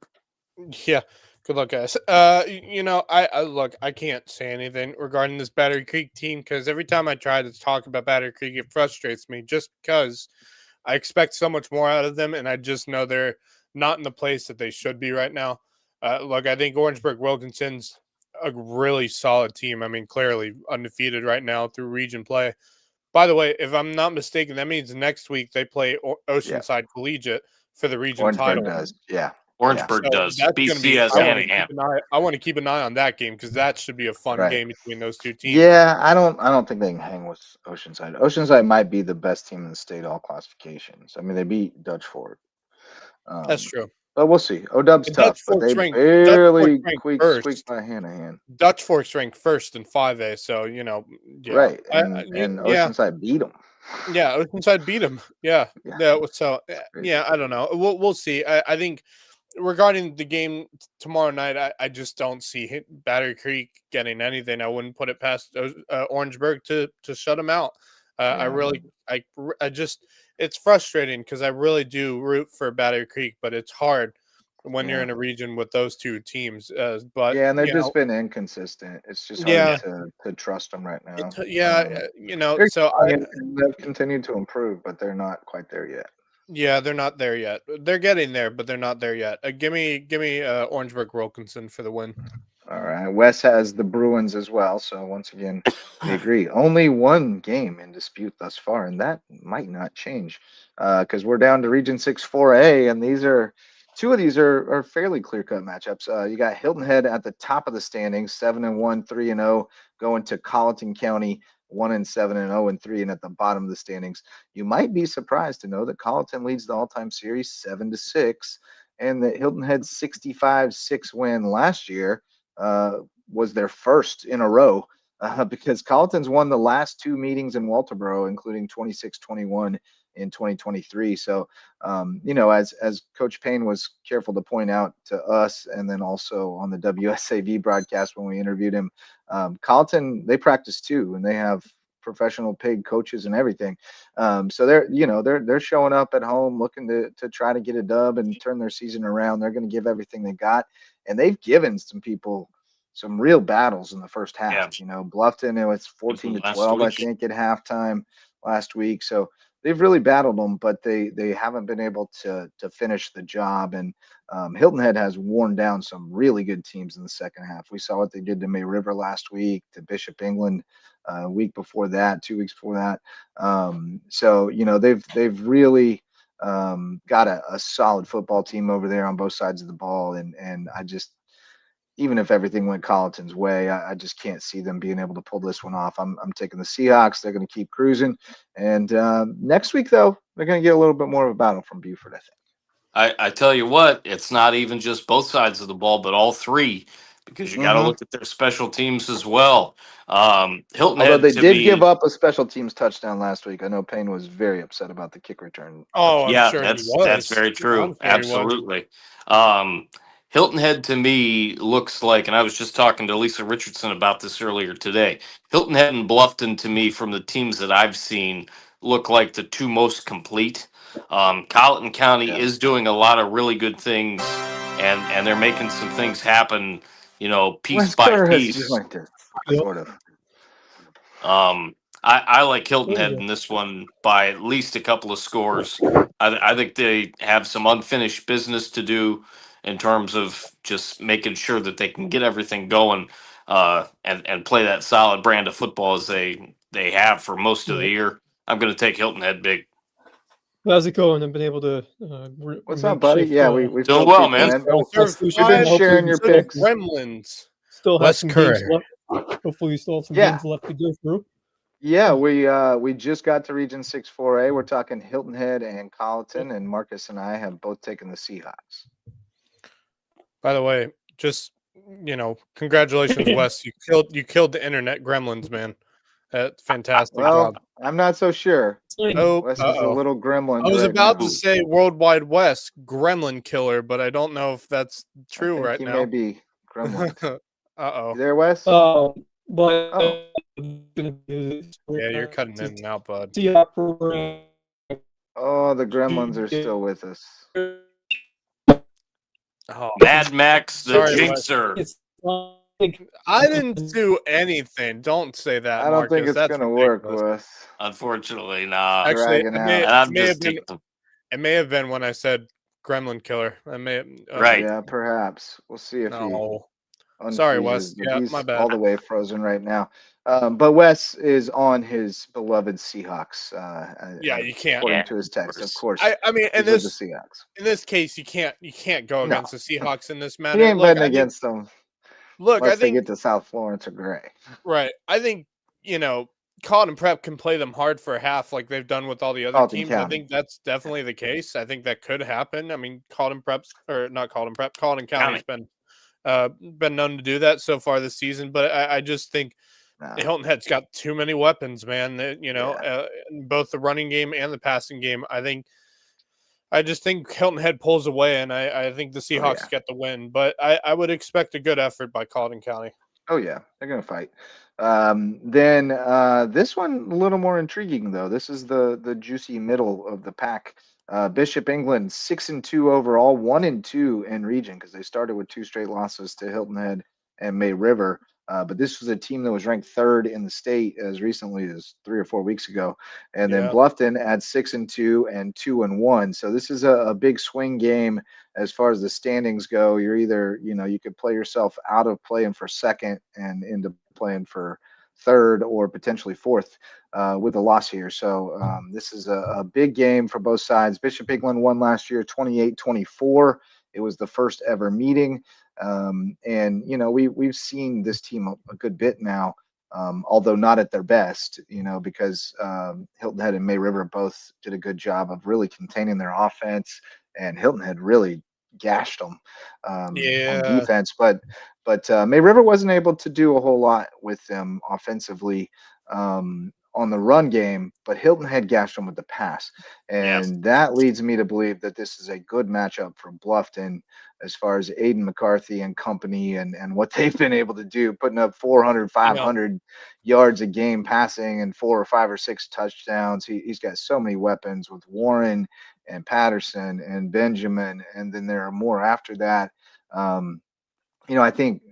Yeah. Good luck, guys. I look, I can't say anything regarding this Battery Creek team because every time I try to talk about Battery Creek, it frustrates me just because I expect so much more out of them, and I just know they're not in the place that they should be right now. Look, I think Orangeburg Wilkinson's a really solid team. I mean, clearly undefeated right now through region play. By the way, if I'm not mistaken, that means next week they play Oceanside Collegiate for the region title. Does, yeah. Orangeburg does. That's going to be. I want to keep an eye on that game because that should be a fun game between those two teams. Yeah, I don't think they can hang with Oceanside. Oceanside might be the best team in the state all classifications. I mean, they beat Dutch Fork. That's true. But we'll see. OW's tough, but they barely squeaked by hand. Dutch Fork's ranked first in 5A, so right. And Oceanside beat them. Yeah, Oceanside beat them. Yeah. So I don't know. We'll see. I think regarding the game tomorrow night, I just don't see Battery Creek getting anything. I wouldn't put it past Orangeburg to shut them out. I just it's frustrating because I really do root for Battery Creek, but it's hard when you're in a region with those two teams. But and they've just been inconsistent. It's just hard to trust them right now. So they've continued to improve, but they're not quite there yet. Yeah, they're not there yet. They're getting there, but they're not there yet. Give me Orangeburg Wilkinson for the win. All right. Wes has the Bruins as well. So once again, we agree. Only one game in dispute thus far, and that might not change because we're down to Region 6 4A, and two of these are fairly clear-cut matchups. You got Hilton Head at the top of the standings, 7-1, 3-0, going to Colleton County, 1-7 and 0-3, and at the bottom of the standings. You might be surprised to know that Colleton leads the all-time series 7-6, and that Hilton Head's 65-6 win last year was their first in a row because Colleton's won the last 2 meetings in Walterboro, including 26-21 in 2023. So, as Coach Payne was careful to point out to us, and then also on the WSAV broadcast when we interviewed him, Colleton, they practice too, and they have professional pig coaches and everything. So they're showing up at home looking to try to get a dub and turn their season around. They're going to give everything they got, and they've given some people some real battles in the first half. Bluffton, it was 14-12, I think, at halftime last week. So they've really battled them, but they haven't been able to finish the job. And Hilton Head has worn down some really good teams in the second half. We saw what they did to May River last week, to Bishop England a week before that, 2 weeks before that. So they've really got a solid football team over there on both sides of the ball. And I just, even if everything went Colleton's way, I just can't see them being able to pull this one off. I'm taking the Seahawks. They're going to keep cruising. And next week, though, they're going to get a little bit more of a battle from Buford, I think. I tell you what, it's not even just both sides of the ball, but all three, because you got to look at their special teams as well. Hilton Although Head they to did give me, up a special teams touchdown last week. I know Payne was very upset about the kick return Oh, I'm touchdown. yeah, sure he that's was. very true. I'm sure he was. Absolutely. Um, Hilton Head to me looks like, and I was just talking to Lisa Richardson about this earlier today. Hilton Head and Bluffton to me, from the teams that I've seen, look like the two most complete. Colleton County Yeah. is doing a lot of really good things, and they're making some things happen, piece Wes by Kerr has piece. joined us, Yep. sort of. I like Hilton Head Yeah. in this one by at least a couple of scores. I think they have some unfinished business to do in terms of just making sure that they can get everything going and play that solid brand of football as they have for most of the Yep. year. I'm going to take Hilton Head big. How's it going? I've been able to What's up, buddy? makeshift, Yeah, we Doing filled well, people man. in. Serve We've been five sharing your little picks. gremlins. still have Wes some games Kerr. left. Hopefully, we still have some Yeah. games left to go through. Yeah, we just got to Region 6 4A. We're talking Hilton Head and Colleton, and Marcus and I have both taken the Seahawks. By the way, just congratulations, Wes. You killed the internet gremlins, man. Fantastic Well, job. I'm not so sure. Oh, Wes is a little gremlin I was right about now. to say Worldwide West gremlin killer, but I don't know if that's I true think right he now. may be gremlin. Uh-oh. You there, Wes? But Oh. Yeah, you're cutting in and out, bud. Seahawks program. Oh, the gremlins are still with us. Oh, Mad Max the Sorry, Wes. Jinxer. It's I didn't do anything. Don't say that, I don't think Marcus. it's That's going to work, ridiculous. Wes. Unfortunately, nah. Actually, Dragging it out. And I'm may just have been. taking It may have been when I said gremlin killer. I may have, Right. Yeah, perhaps. We'll see if No. he Sorry, unfreezes, Wes. but Yeah, he's my bad. all the way frozen right now. But Wes is on his beloved Seahawks. Yeah, you can't. According Yeah, to his text, of course. I mean, He's with the Seahawks. in this case, you can't go No. against the Seahawks in this He matter. ain't betting against them I unless they think get to South Florence or Gray. right. I think Colleton Prep can play them hard for a half, like they've done with all the other Colleton teams. I County. think that's definitely the case. I think that could happen. I mean, Colleton County's been known to do that so far this season, but I just think No. Hilton Head's got too many weapons, man. Yeah. In both the running game and the passing game. I just think Hilton Head pulls away, and I think the Seahawks get the win. But I would expect a good effort by Colleton County. Oh yeah, they're gonna fight. Then this one a little more intriguing though. This is the juicy middle of the pack. Bishop England 6-2 overall, 1-2 in region because they started with 2 straight losses to Hilton Head and May River. But this was a team that was ranked 3rd in the state as recently as 3 or 4 weeks ago. And then Yeah. Bluffton at 6-2 and 2-1. So this is a big swing game as far as the standings go. You're either, you could play yourself out of playing for 2nd and into playing for 3rd or potentially 4th with a loss here. So this is a big game for both sides. Bishop England won last year 28-24. It was the first ever meeting. And we've seen this team a good bit now, although not at their best, because Hilton Head and May River both did a good job of really containing their offense, and Hilton Head really gashed them on defense. But May River wasn't able to do a whole lot with them offensively on the run game, but Hilton Head gashed them with the pass. And that leads me to believe that this is a good matchup for Bluffton as far as Aiden McCarthy and company and what they've been able to do, putting up 400, 500 yards a game passing and 4 or 5 or 6 touchdowns. He's got so many weapons with Warren and Patterson and Benjamin, and then there are more after that. I think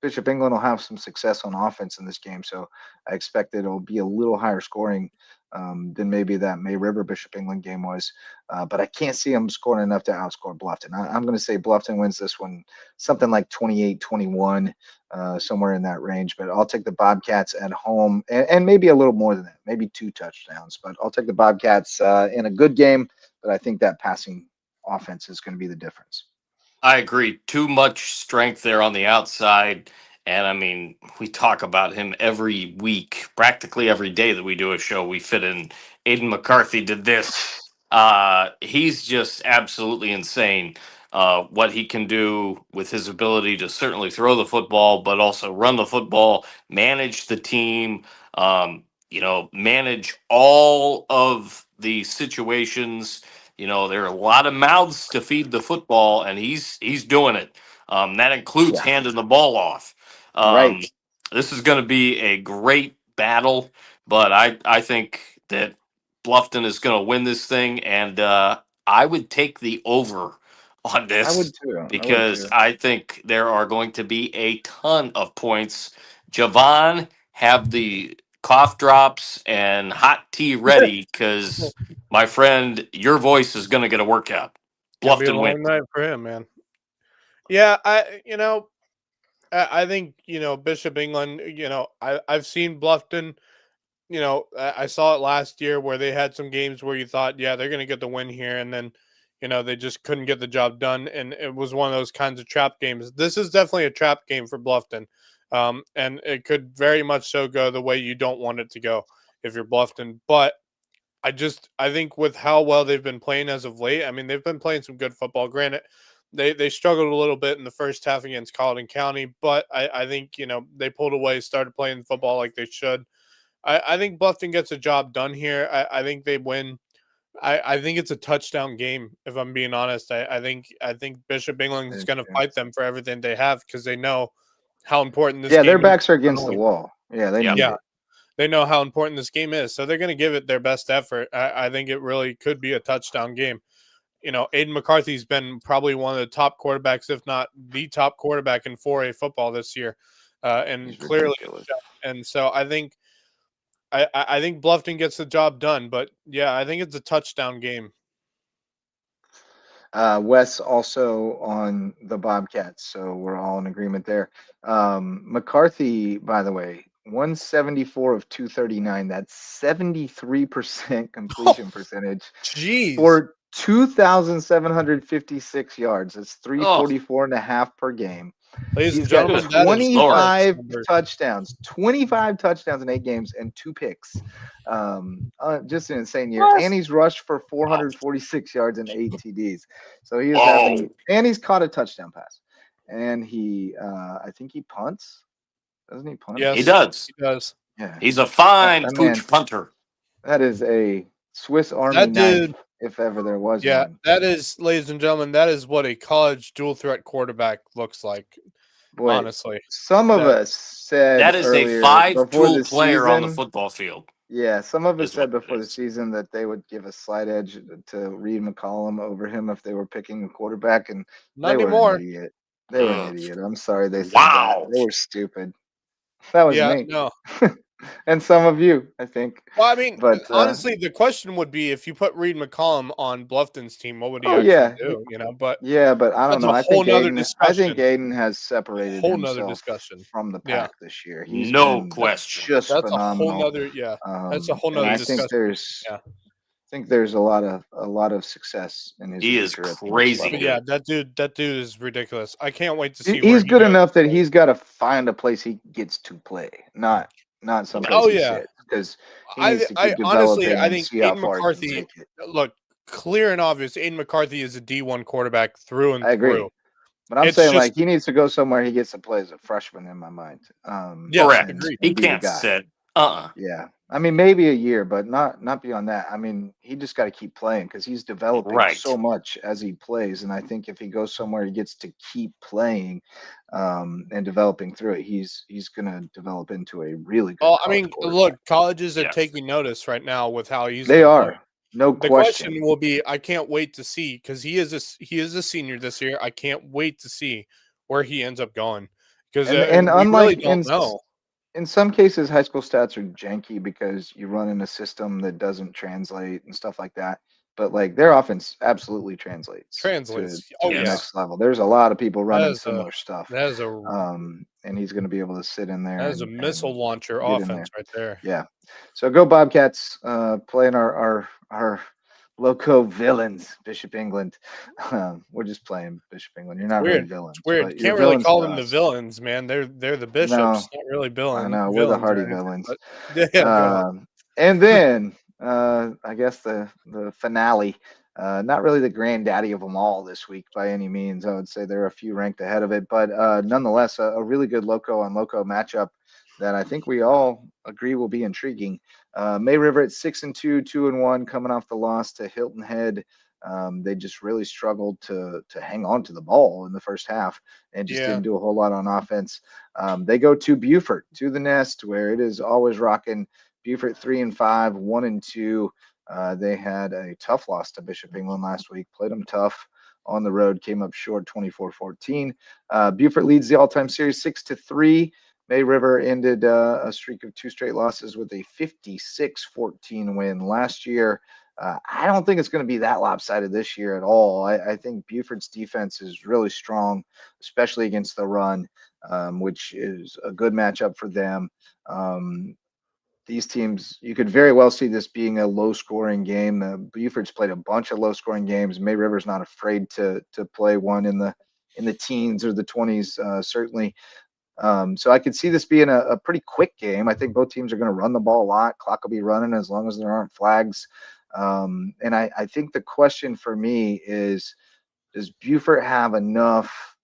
Bishop England will have some success on offense in this game, so I expect it'll be a little higher scoring than maybe that May River Bishop England game was. But I can't see them scoring enough to outscore Bluffton. I'm going to say Bluffton wins this one, something like 28-21, somewhere in that range. But I'll take the Bobcats at home, and maybe a little more than that, maybe 2 touchdowns. But I'll take the Bobcats in a good game. but I think that passing offense is going to be the difference. I agree. Too much strength there on the outside. And I mean, we talk about him every week, practically every day that we do a show. We fit in Aiden McCarthy did this. He's just absolutely insane. What he can do with his ability to certainly throw the football, but also run the football, manage the team, manage all of the situations. There are a lot of mouths to feed the football, and he's doing it. That includes Yeah. handing the ball off. Right. This is going to be a great battle, but I think that Bluffton is going to win this thing, and I would take the over on this I would too. because I think there are going to be a ton of points. Javon, have the cough drops and hot tea ready because my friend, your voice is going to get a workout. Gonna be a Bluffton long win. night for him, man. Yeah, I think Bishop England. I've seen Bluffton. I saw it last year where they had some games where you thought, yeah, they're gonna get the win here, and then they just couldn't get the job done, and it was one of those kinds of trap games. This is definitely a trap game for Bluffton, and it could very much so go the way you don't want it to go if you're Bluffton, but. I think with how well they've been playing as of late, I mean, they've been playing some good football. Granted, they struggled a little bit in the first half against Colleton County, but I think, they pulled away, started playing football like they should. I think Bluffton gets a job done here. I think they win. I think it's a touchdown game, if I'm being honest. I think Bishop England is going to fight them for everything they have because they know how important this game their is. backs are against the wall. Yeah, they need it. They know how important this game is, so they're going to give it their best effort. I think it really could be a touchdown game. Aiden McCarthy's been probably one of the top quarterbacks, if not the top quarterback in 4A football this year, and He's clearly. ridiculous. And so I think Bluffton gets the job done, but yeah, I think it's a touchdown game. Wes also on the Bobcats, so we're all in agreement there. McCarthy, by the way, 174 of 239. That's 73% completion percentage Jeez. for 2,756 yards. That's 344 and a half per game. Ladies He's and got gentlemen, 25 touchdowns, 25 touchdowns in 8 games and 2 picks. Just an insane year. And he's rushed for 446 yards and 8 TDs. So he is having, and he's caught a touchdown pass. And he, I think he punts. Doesn't he punt? Yes, he does. He does. Yeah. He's a fine pooch punter. That is a Swiss Army knife, if ever there was one. Yeah, that is, ladies and gentlemen, that is what a college dual threat quarterback looks like. Boy, honestly, some of us said that is earlier, a 5-tool player season, on the football field. Yeah, some of us said before the season that they would give a slight edge to Reed McCollum over him if they were picking a quarterback, and not anymore. Were an idiot. They were an idiot. I'm sorry they said that. They were stupid. That was me. No. And some of you, I think. Well, I mean, but honestly, the question would be if you put Reed McCollum on Bluffton's team, what would he actually do? But I don't know. I think Aiden has separated himself from the pack this year. He's no question. Just that's phenomenal. A whole nother, that's a whole nother discussion. I think there's a lot of success in his. He is crazy. Yeah, that dude is ridiculous. I can't wait to see. He's good enough that he's got to find a place he gets to play, not someplace he sits, because I honestly, I think Aiden McCarthy. Look, clear and obvious. Aiden McCarthy is a D1 quarterback through and through. But I'm saying, like, he needs to go somewhere he gets to play as a freshman in my mind. Correct. He can't sit. Yeah. I mean, maybe a year, but not beyond that. I mean, he just got to keep playing because he's developing so much as he plays. And I think if he goes somewhere he gets to keep playing and developing through it, he's going to develop into a really good look, colleges are taking notice right now with how he's They are. No question. The question will be, I can't wait to see, because he is a senior this year. I can't wait to see where he ends up going. Because and unlike really don't know. In some cases, high school stats are janky because you run in a system that doesn't translate and stuff like that. But like their offense absolutely translates to the next level. There's a lot of people running similar stuff. That is and he's going to be able to sit in there. That is a missile launcher offense right there. Yeah. So go Bobcats, playing our Loco villains, Bishop England. We're just playing Bishop England. You're not really Weird. villains, It's weird. but you're Can't really villains call to them the us. villains, man. They're the No, bishops, not really I know we're the villains or hardy anything. villains. But yeah, go ahead. And then I guess the finale. Not really the granddaddy of them all this week by any means. I would say there are a few ranked ahead of it, but nonetheless, a really good Loco on Loco matchup that I think we all agree will be intriguing. May River at 6-2, 2-1, coming off the loss to Hilton Head. They just really struggled to hang on to the ball in the first half and just Yeah. didn't do a whole lot on offense. They go to Beaufort, to the nest, where it is always rocking. Beaufort 3-5, 1-2. They had a tough loss to Bishop England last week. Played them tough on the road. Came up short, 24-14. Beaufort leads the all-time series 6-3. May River ended a streak of 2 straight losses with a 56-14 win last year. I don't think it's going to be that lopsided this year at all. I think Beaufort's defense is really strong, especially against the run, which is a good matchup for them. These teams, you could very well see this being a low-scoring game. Beaufort's played a bunch of low-scoring games. May River's not afraid to play one in the teens or the 20s, certainly. So I could see this being a pretty quick game. I think both teams are going to run the ball a lot. Clock will be running as long as there aren't flags. And I think the question for me is, does Beaufort have enough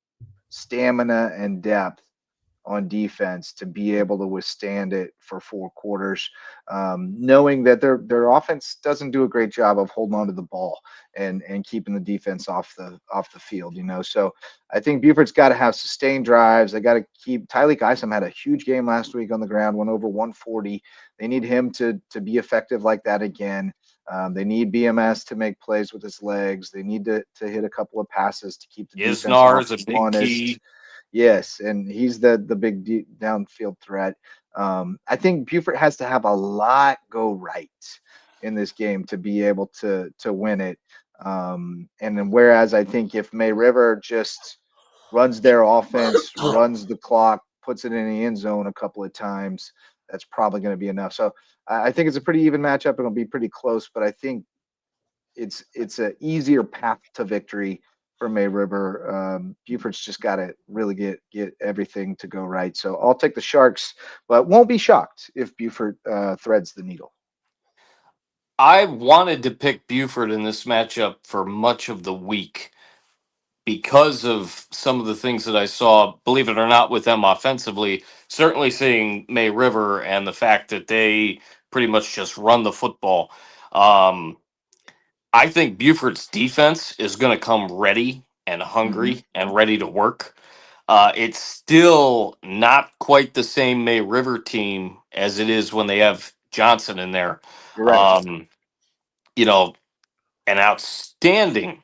stamina and depth on defense to be able to withstand it for 4 quarters, knowing that their offense doesn't do a great job of holding on to the ball and keeping the defense off the field, So I think Beaufort's got to have sustained drives. They got to keep Tyleek Isom had a huge game last week on the ground, went over 140. They need him to be effective like that again. They need BMS to make plays with his legs. They need to hit a couple of passes to keep the defense Isnar is a big honest. key. Yes, and he's the big downfield threat. I think Beaufort has to have a lot go right in this game to be able to win it. And then whereas I think if May River just runs their offense, runs the clock, puts it in the end zone a couple of times, that's probably going to be enough. So I think it's a pretty even matchup. It'll be pretty close, but I think it's an easier path to victory for May River. Beaufort's just got to really get everything to go right. So I'll take the Sharks, but won't be shocked if Beaufort threads the needle. I wanted to pick Beaufort in this matchup for much of the week because of some of the things that I saw, believe it or not, with them offensively. Certainly seeing May River and the fact that they pretty much just run the football. I think Beaufort's defense is going to come ready and hungry and ready to work. It's still not quite the same May River team as it is when they have Johnson in there. You're right. You know, an outstanding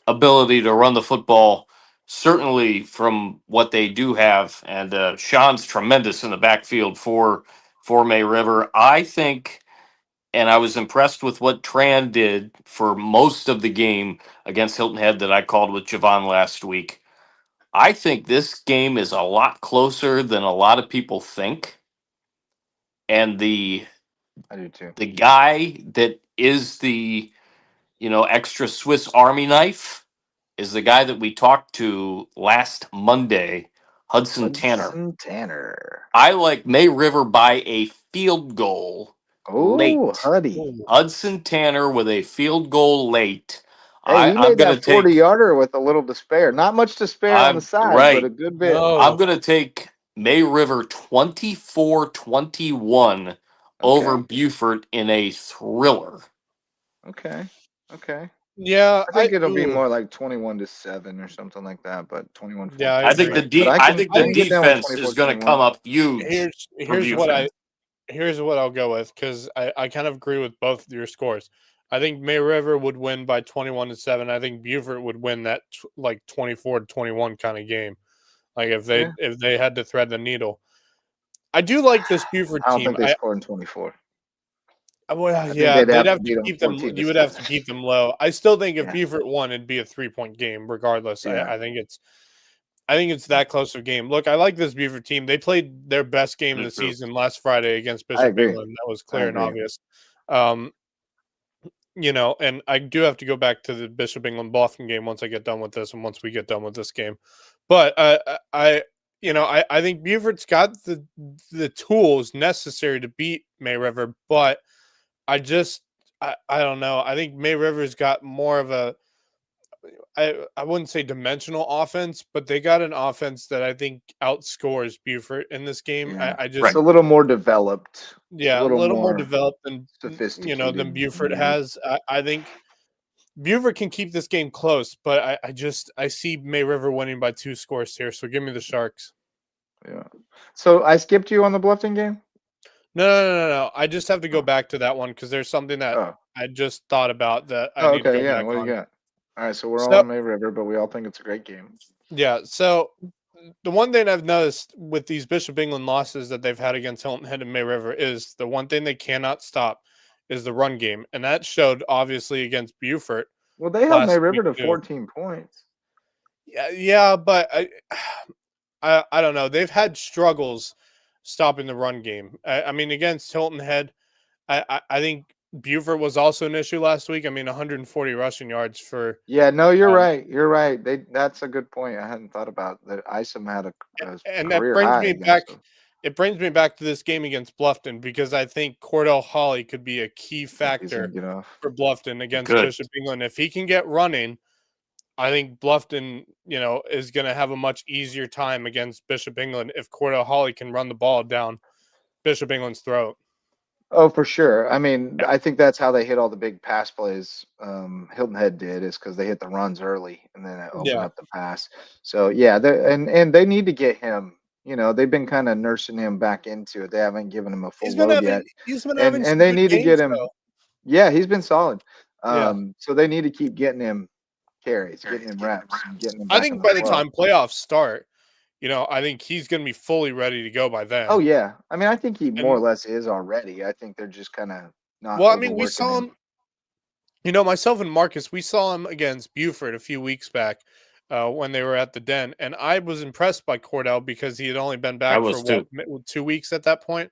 ability to run the football, certainly from what they do have. And Sean's tremendous in the backfield for May River. I think, and I was impressed with what Tran did for most of the game against Hilton Head that I called with Javon last week. I think this game is a lot closer than a lot of people think. And I do too. the guy that is the extra Swiss Army knife is the guy that we talked to last Monday, Hudson Tanner. Tanner. I like May River by a field goal late. Oh, Huddy. Hudson Tanner with a field goal late. Hey, he I'm made gonna that 40 take. yarder with a little despair. Not much to spare on the I'm sides, but right. a good bit. No. I'm gonna take May River 24-21 over Okay. Beaufort in a thriller. Okay. Yeah, I think it'll be more like 21-7 or something like that, but 21-14. Yeah, I I think agree. I think the get down with defense is going to come up huge. here's what I'll go with, because I kind of agree with both your scores. I think May River would win by 21-7. I think Beaufort would win that 24-21 kind of game. Like if they had to thread the needle. I do like this Beaufort I don't team. think they scored in 24. Well, think yeah, they'd they'd have have to to beat 'em keep them. 14-7. You would have to keep them low. I still think if Yeah. Beaufort won, it'd be a 3-point game, regardless. Yeah. I think it's that close of a game. Look, I like this Beaufort team. They played their best game of the season last Friday against Bishop agree. England. That was clear and agree. obvious. and I do have to go back to the Bishop England Bluffton game once I get done with this, and once we get done with this game. But I think Beaufort's got the tools necessary to beat May River, but I don't know. I think May River's got more of a I wouldn't say dimensional offense, but they got an offense that I think outscores Beaufort in this game. Yeah. I It's just a little more developed. It's a a little more more developed than sophisticated. than Beaufort maybe. has. I think Beaufort can keep this game close, but I see May River winning by 2 scores here. So give me the Sharks. Yeah. So I skipped you on the Bluffton game? No. I just have to go back to that one because there's something that Oh. I just thought about that I Oh, need to okay. go Yeah. back What do on. you got? All right. So we're all So on May River, but we all think it's a great game. yeah, so the one thing I've noticed with these Bishop England losses that they've had against Hilton Head and May River is the one thing they cannot stop is the run game, and that showed obviously against Beaufort Well, they held May last River week to too. 14 points. Yeah, but I don't know. They've had struggles stopping the run game. I mean, against Hilton Head, I think Beaufort was also an issue last week. I mean, 140 rushing yards for. Yeah, no, you're right. You're right. That's a good point. I hadn't thought about that. Isom had a And that career brings high me against back. them. It brings me back to this game against Bluffton because I think Cordell Hawley could be a key He's gonna factor get off. for Bluffton against Good. Bishop England. If he can get running, I think Bluffton, is going to have a much easier time against Bishop England if Cordell Hawley can run the ball down Bishop England's throat. Oh, for sure. I mean, I think that's how they hit all the big pass plays. Hilton Head did is because they hit the runs early and then it opened Yeah. up the pass. So yeah, and they need to get him. They've been kind of nursing him back into it. They haven't given him a full load yet, He's been having some and they good need to games, get him. though. Yeah, he's been solid. Yeah. So they need to keep getting him carries, getting him reps, and getting him. I Back think in by the flow. time playoffs start, I think he's going to be fully ready to go by then. Oh yeah, I mean, I think he more or less is already. I think they're just kind of not. Well, I mean, we overworking saw him. Myself and Marcus, we saw him against Beaufort a few weeks back when they were at the Den, and I was impressed by Cordell because he had only been back for 2 weeks at that point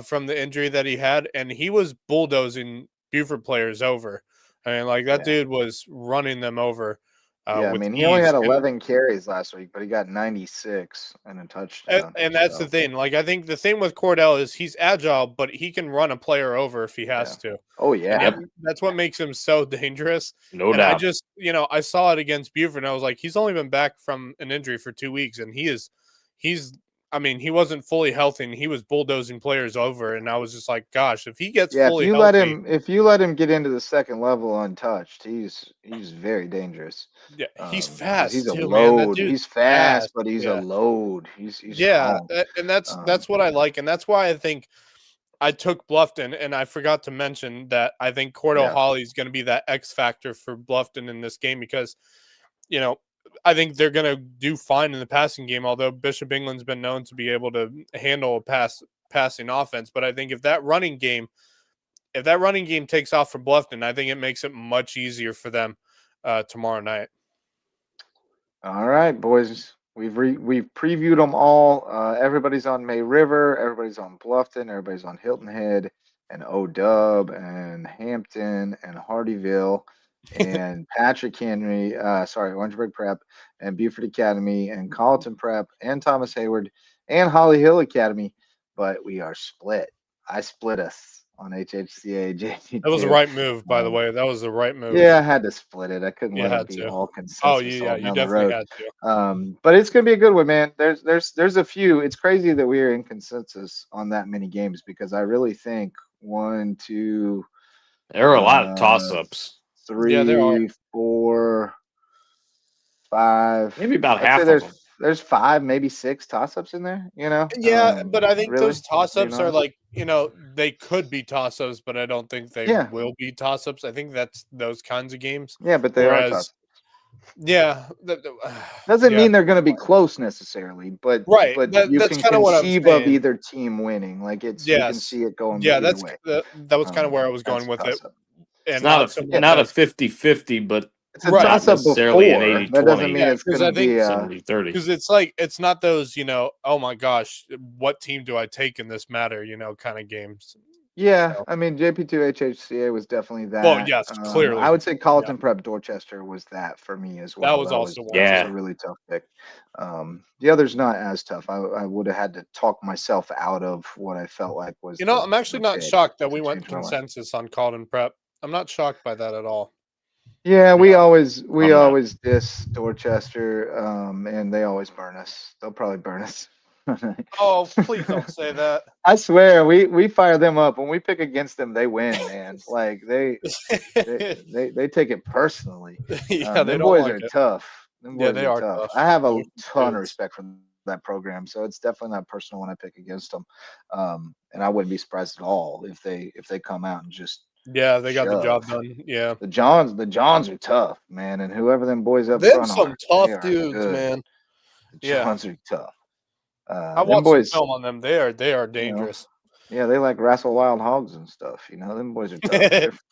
from the injury that he had, and he was bulldozing Beaufort players over. I mean, like that dude was running them over. Yeah, I mean, he only had 11 carries last week, but he got 96 and a touchdown. And that's the thing. Like, I think the thing with Cordell is he's agile, but he can run a player over if he has to. Oh, yeah. That's what makes him so dangerous. No doubt. I just, I saw it against Beaufort, and I was like, he's only been back from an injury for 2 weeks, and he wasn't fully healthy, and he was bulldozing players over, and I was just like, gosh, if he gets fully healthy. If you let him get into the second level untouched, he's very dangerous. Yeah, he's fast. He's a too, load. Man. He's fast, but he's a load. He's strong. And that's what I like, and that's why I think I took Bluffton, and I forgot to mention that I think Cordell Hawley is going to be that X factor for Bluffton in this game because, I think they're going to do fine in the passing game, although Bishop England's been known to be able to handle a passing offense. But I think if that running game takes off for Bluffton, I think it makes it much easier for them tomorrow night. All right, boys. We've previewed them all. Everybody's on May River. Everybody's on Bluffton. Everybody's on Hilton Head and O-Dub and Hampton and Hardyville. And Patrick Henry, Orangeburg Prep and Beaufort Academy and Colleton Prep and Thomas Hayward and Holly Hill Academy, but we are split. I split us on HHCA. JT2. That was the right move, by the way. That was the right move. Yeah, I had to split it. I couldn't let it be all consensus. Oh, yeah, you definitely had to. But it's gonna be a good one, man. There's a few. It's crazy that we are in consensus on that many games because I really think 1, 2. There are a lot of toss-ups. 3, 4, 5. Maybe about half of them. There's 5, maybe 6 toss-ups in there, Yeah, but I think those toss-ups are like, they could be toss-ups, but I don't think they will be toss-ups. I think that's those kinds of games. Yeah, but they are toss-ups. Yeah. Doesn't mean they're going to be close necessarily, but right. But you can conceive of either team winning. Like you can see it going either way. That was kind of where I was going with it. It's not a 50-50, but it's a toss-up necessarily before. An 80-20. That doesn't mean it's going to be 70-30. Because it's like it's not those, oh my gosh, what team do I take in this matter, kind of games. Yeah, So, I mean JP2 HHCA was definitely well, that. yes, I clearly. would say Yeah, Colleton Prep Dorchester was that for me as that well. was also one That was a Yeah. too. really tough pick. The other's not as tough. I would have had to talk myself out of what I felt like was I'm actually the not pick shocked that to we went change my mind. consensus on Carlton Prep. I'm not shocked by that at all. Yeah, To be honest. we I'm not. always diss Dorchester, and they always burn us. They'll probably burn us. Oh, please don't say that. I swear, we fire them up when we pick against them. They win, man. Like they take it personally. Yeah, they Them don't boys like are it. tough. Them Yeah, boys they are are tough. tough. I have a They're ton of dudes. respect for that program, so it's definitely not personal when I pick against them. And I wouldn't be surprised at all if they come out and just Yeah, they got the shove. job done. Yeah. The Johns are tough, man, and whoever them boys up Them front some are, they tough are dudes, good. man. The Yeah. Johns are tough. I Them watched some boys, film on them. They are you know, dangerous. yeah, they like wrestle wild hogs and stuff. Them boys are tough.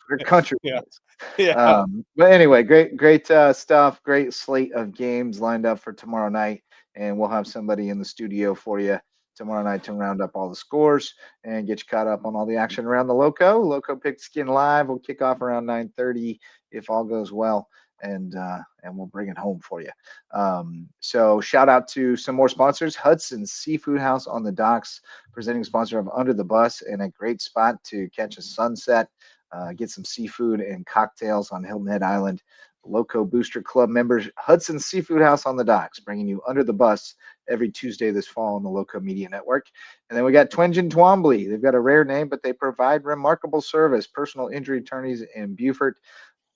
They're country Yeah. boys. Yeah. But anyway, great stuff. Great slate of games lined up for tomorrow night, and we'll have somebody in the studio for you tomorrow night to round up all the scores and get you caught up on all the action around the Loco Pigskin Live will kick off around 9:30 if all goes well, and we'll bring it home for you. So shout out to some more sponsors: Hudson's Seafood House on the Docks, presenting sponsor of Under the Bus, and a great spot to catch a sunset. Get some seafood and cocktails on Hilton Head Island. Loco Booster Club members, Hudson Seafood House on the Docks, bringing you Under the Bus every Tuesday this fall on the Loco Media Network. And then we got Twenge and Twombly. They've got a rare name, but they provide remarkable service. Personal injury attorneys in Beaufort.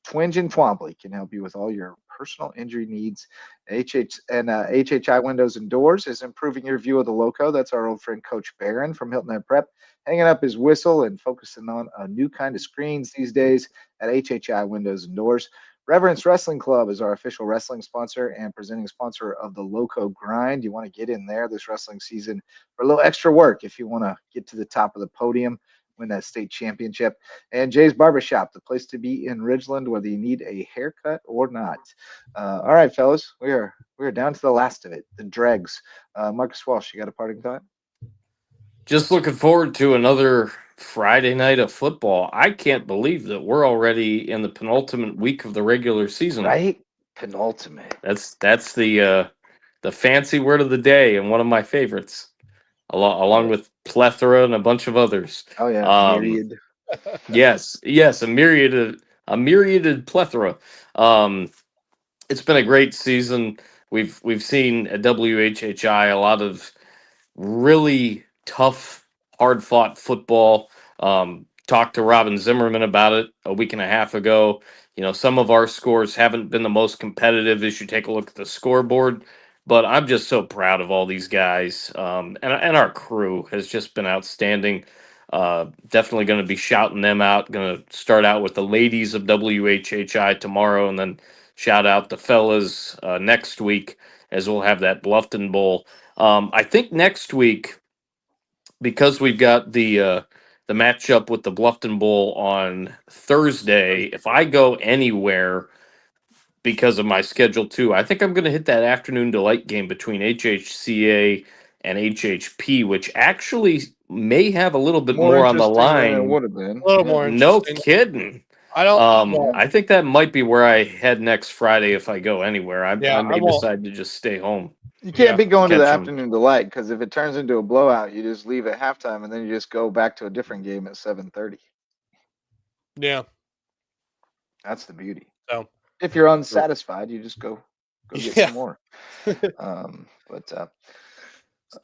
Twenge and Twombly can help you with all your personal injury needs. HHI Windows and Doors is improving your view of the Loco. That's our old friend Coach Barron from Hilton Head Prep, hanging up his whistle and focusing on a new kind of screens these days at HHI Windows and Doors. Reverence Wrestling Club is our official wrestling sponsor and presenting sponsor of the Loco Grind. You want to get in there this wrestling season for a little extra work if you want to get to the top of the podium, win that state championship. And Jay's Barbershop, the place to be in Ridgeland, whether you need a haircut or not. All right, fellas, we are down to the last of it, the dregs. Marcus Walsh, you got a parting thought? Just looking forward to another Friday night of football. I can't believe that we're already in the penultimate week of the regular season. Right? Penultimate. That's the fancy word of the day and one of my favorites, along with plethora and a bunch of others. Oh yeah, myriad. Yes, a myriad plethora. It's been a great season. We've seen at WHHI a lot of really tough, hard fought football. Talked to Robin Zimmerman about it a week and a half ago. Some of our scores haven't been the most competitive as you take a look at the scoreboard, but I'm just so proud of all these guys. And our crew has just been outstanding. Definitely going to be shouting them out. Going to start out with the ladies of WHHI tomorrow, and then shout out the fellas next week as we'll have that Bluffton Bowl. I think next week, because we've got the matchup with the Bluffton Bowl on Thursday, if I go anywhere because of my schedule too, I think I'm going to hit that afternoon delight game between HHCA and HHP, which actually may have a little bit More more on the interesting than it line. would have been. A little Yeah. more No interesting. kidding. I don't. Well, I think that might be where I head next Friday if I go anywhere. I yeah, may I won't. decide to just stay home. You can't Yeah, be going to the Catch 'em. afternoon delight because if it turns into a blowout, you just leave at halftime and then you just go back to a different game at 7:30. yeah. That's the beauty. So If you're unsatisfied, you just go get Yeah. some more. But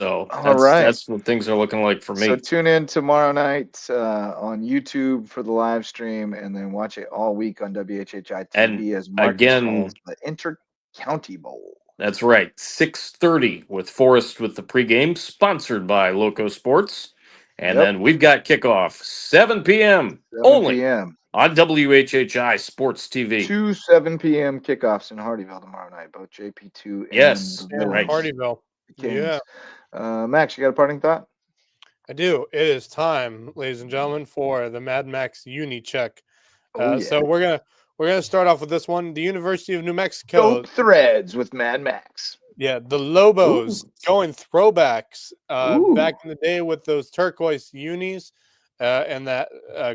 So all that's right. that's what things are looking like for So me. tune in tomorrow night on YouTube for the live stream, and then watch it all week on WHHI And TV as Marcus again, calls the Inter-County Bowl. that's right. 6:30 with Forrest with the pregame, sponsored by LowcoSports. And Yep, then we've got kickoff 7 p.m. 7 only p.m. on WHHI Sports TV. 2 7 p.m. kickoffs in Hardyville tomorrow night, both JP2 and Yes, the and right. Village, Hardyville. the Kings. Yeah, Max, you got a parting thought? I do. It is time, ladies and gentlemen, for the Mad Max Uni Check. Oh yeah. So we're gonna start off with this one. The University of New Mexico. Dope threads with Mad Max. Yeah, the Lobos Ooh. going throwbacks. Ooh. Back in the day with those turquoise unis. and that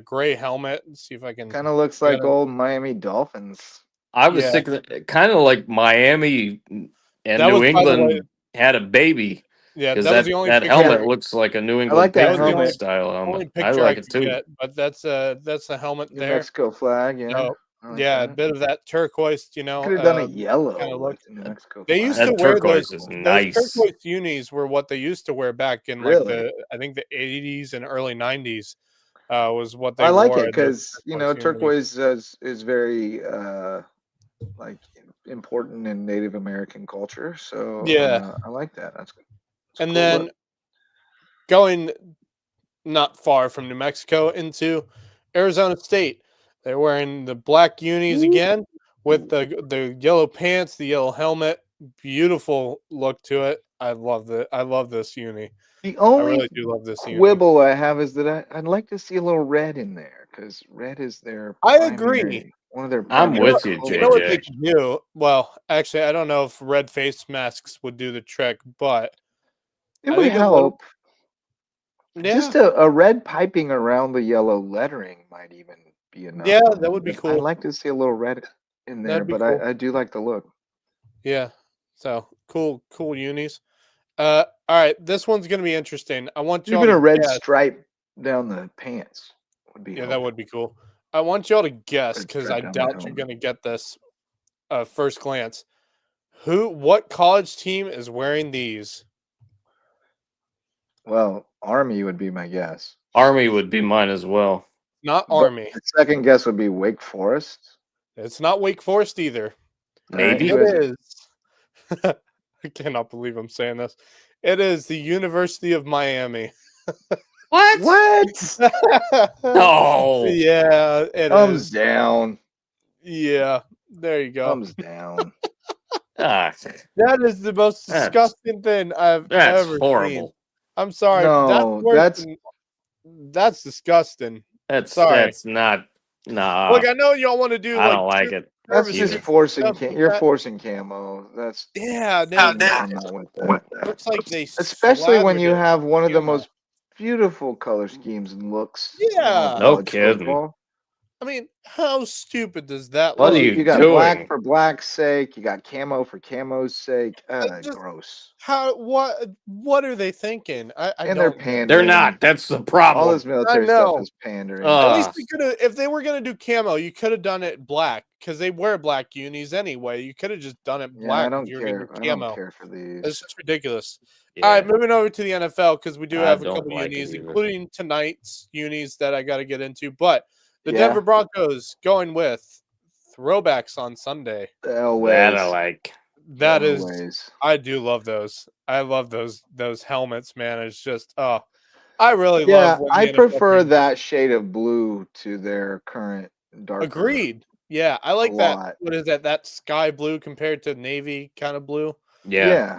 gray helmet. Let's see if I can. Kind of looks Yeah. like old Miami Dolphins. I was Yeah. thinking kind of like Miami and That New was, by the way- England had a baby Yeah, because that was the only that picture. helmet looks like a New England like that Patriot helmet. style Only helmet. I picture like I it could too. get, but that's the helmet New there. Mexico flag, yeah. So, I like yeah, a that. bit of that turquoise, Could have done a yellow kind of look. with the New Mexico They flag. used to That wear turquoise is those nice. turquoise unis were what they used to wear back in Really? I think the 80s and early 90s was what they I like wore. it because unis. turquoise is very like important in Native American culture. So Yeah. I like that. That's good. It's a And cool then look. going not far from New Mexico into Arizona State, they're wearing the black unis again with the yellow pants, the yellow helmet. Beautiful look to it. I love this uni. The I only really do love this uni. quibble I have is that I'd like to see a little red in there because red is their I primary, agree. one of their I'm primary with you, colors. You know what they JJ. could do? Well, actually, I don't know if red face masks would do the trick, but It I would think a little, help. yeah, Just a red piping around the yellow lettering might even be enough. yeah, for that me, would be but cool. I'd like to see a little red in there, That'd be but cool. I do like the look. Yeah. So cool unis. All right, this one's gonna be interesting. I want y'all Even to a red guess. stripe down the pants would be Yeah, that helpful. would be cool. I want y'all to guess Red because stripe I down the doubt you're helmet. gonna get this first glance. What college team is wearing these? Well, Army would be my guess. Army would be mine as well. Not But Army. the second guess would be Wake Forest. It's not Wake Forest either. Maybe. All right, It is. I cannot believe I'm saying this. It is the University of Miami. What? No. Yeah, it Thumbs is. down. Yeah, there you go. Thumbs down. Ah, That is the most That's- disgusting thing I've that's ever seen. horrible. I'm sorry. No, That's disgusting. That's Sorry. that's not. Nah, Look, I know y'all want to do I don't like it. That's service just either. forcing. stuff like You're that. forcing camo. That's Yeah, I'm they not with that. looks like they Especially when you slathered it have one of the camo. most beautiful color schemes and looks. in all Yeah. No college kidding. football. I mean, how stupid does that What look? are you You got doing? black for black's sake. You got camo for camo's sake. Just- Gross. What are they thinking? I And they're don't get it. pandering. They're not. That's the All problem. this military know. stuff is pandering. At least Uh, they could have, if they were gonna do camo, you could have done it black because they wear black unis anyway. You could have just done it Yeah, black I if don't you were gonna care. do I don't camo. care for these. It's just ridiculous. yeah. All right, moving over to the NFL because we do I have a don't couple like it unis, either. including tonight's unis that I got to get into. But the Yeah. Denver Broncos going with throwbacks on Sunday. Elways. That I like. That is, Elways. I do love those. I love those helmets, man. It's just, I really Yeah, love. when I the NFL prefer brings- that shade of blue to their current darker. Agreed. Yeah, I like a that. lot. What is that? That sky blue compared to navy kind of blue. Yeah.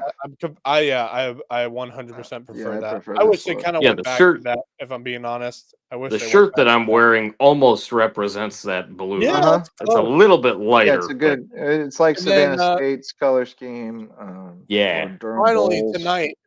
I 100% prefer I that. prefer I this wish they look. kind of Yeah, went the back shirt- to that. If I'm being honest, I wish The they went shirt back that to I'm wearing almost represents that blue. Yeah, Uh-huh. that's It's a close. little bit lighter. Yeah, it's a good. It's like And then, Savannah State's color scheme. Yeah. or Durham Finally Bulls. tonight,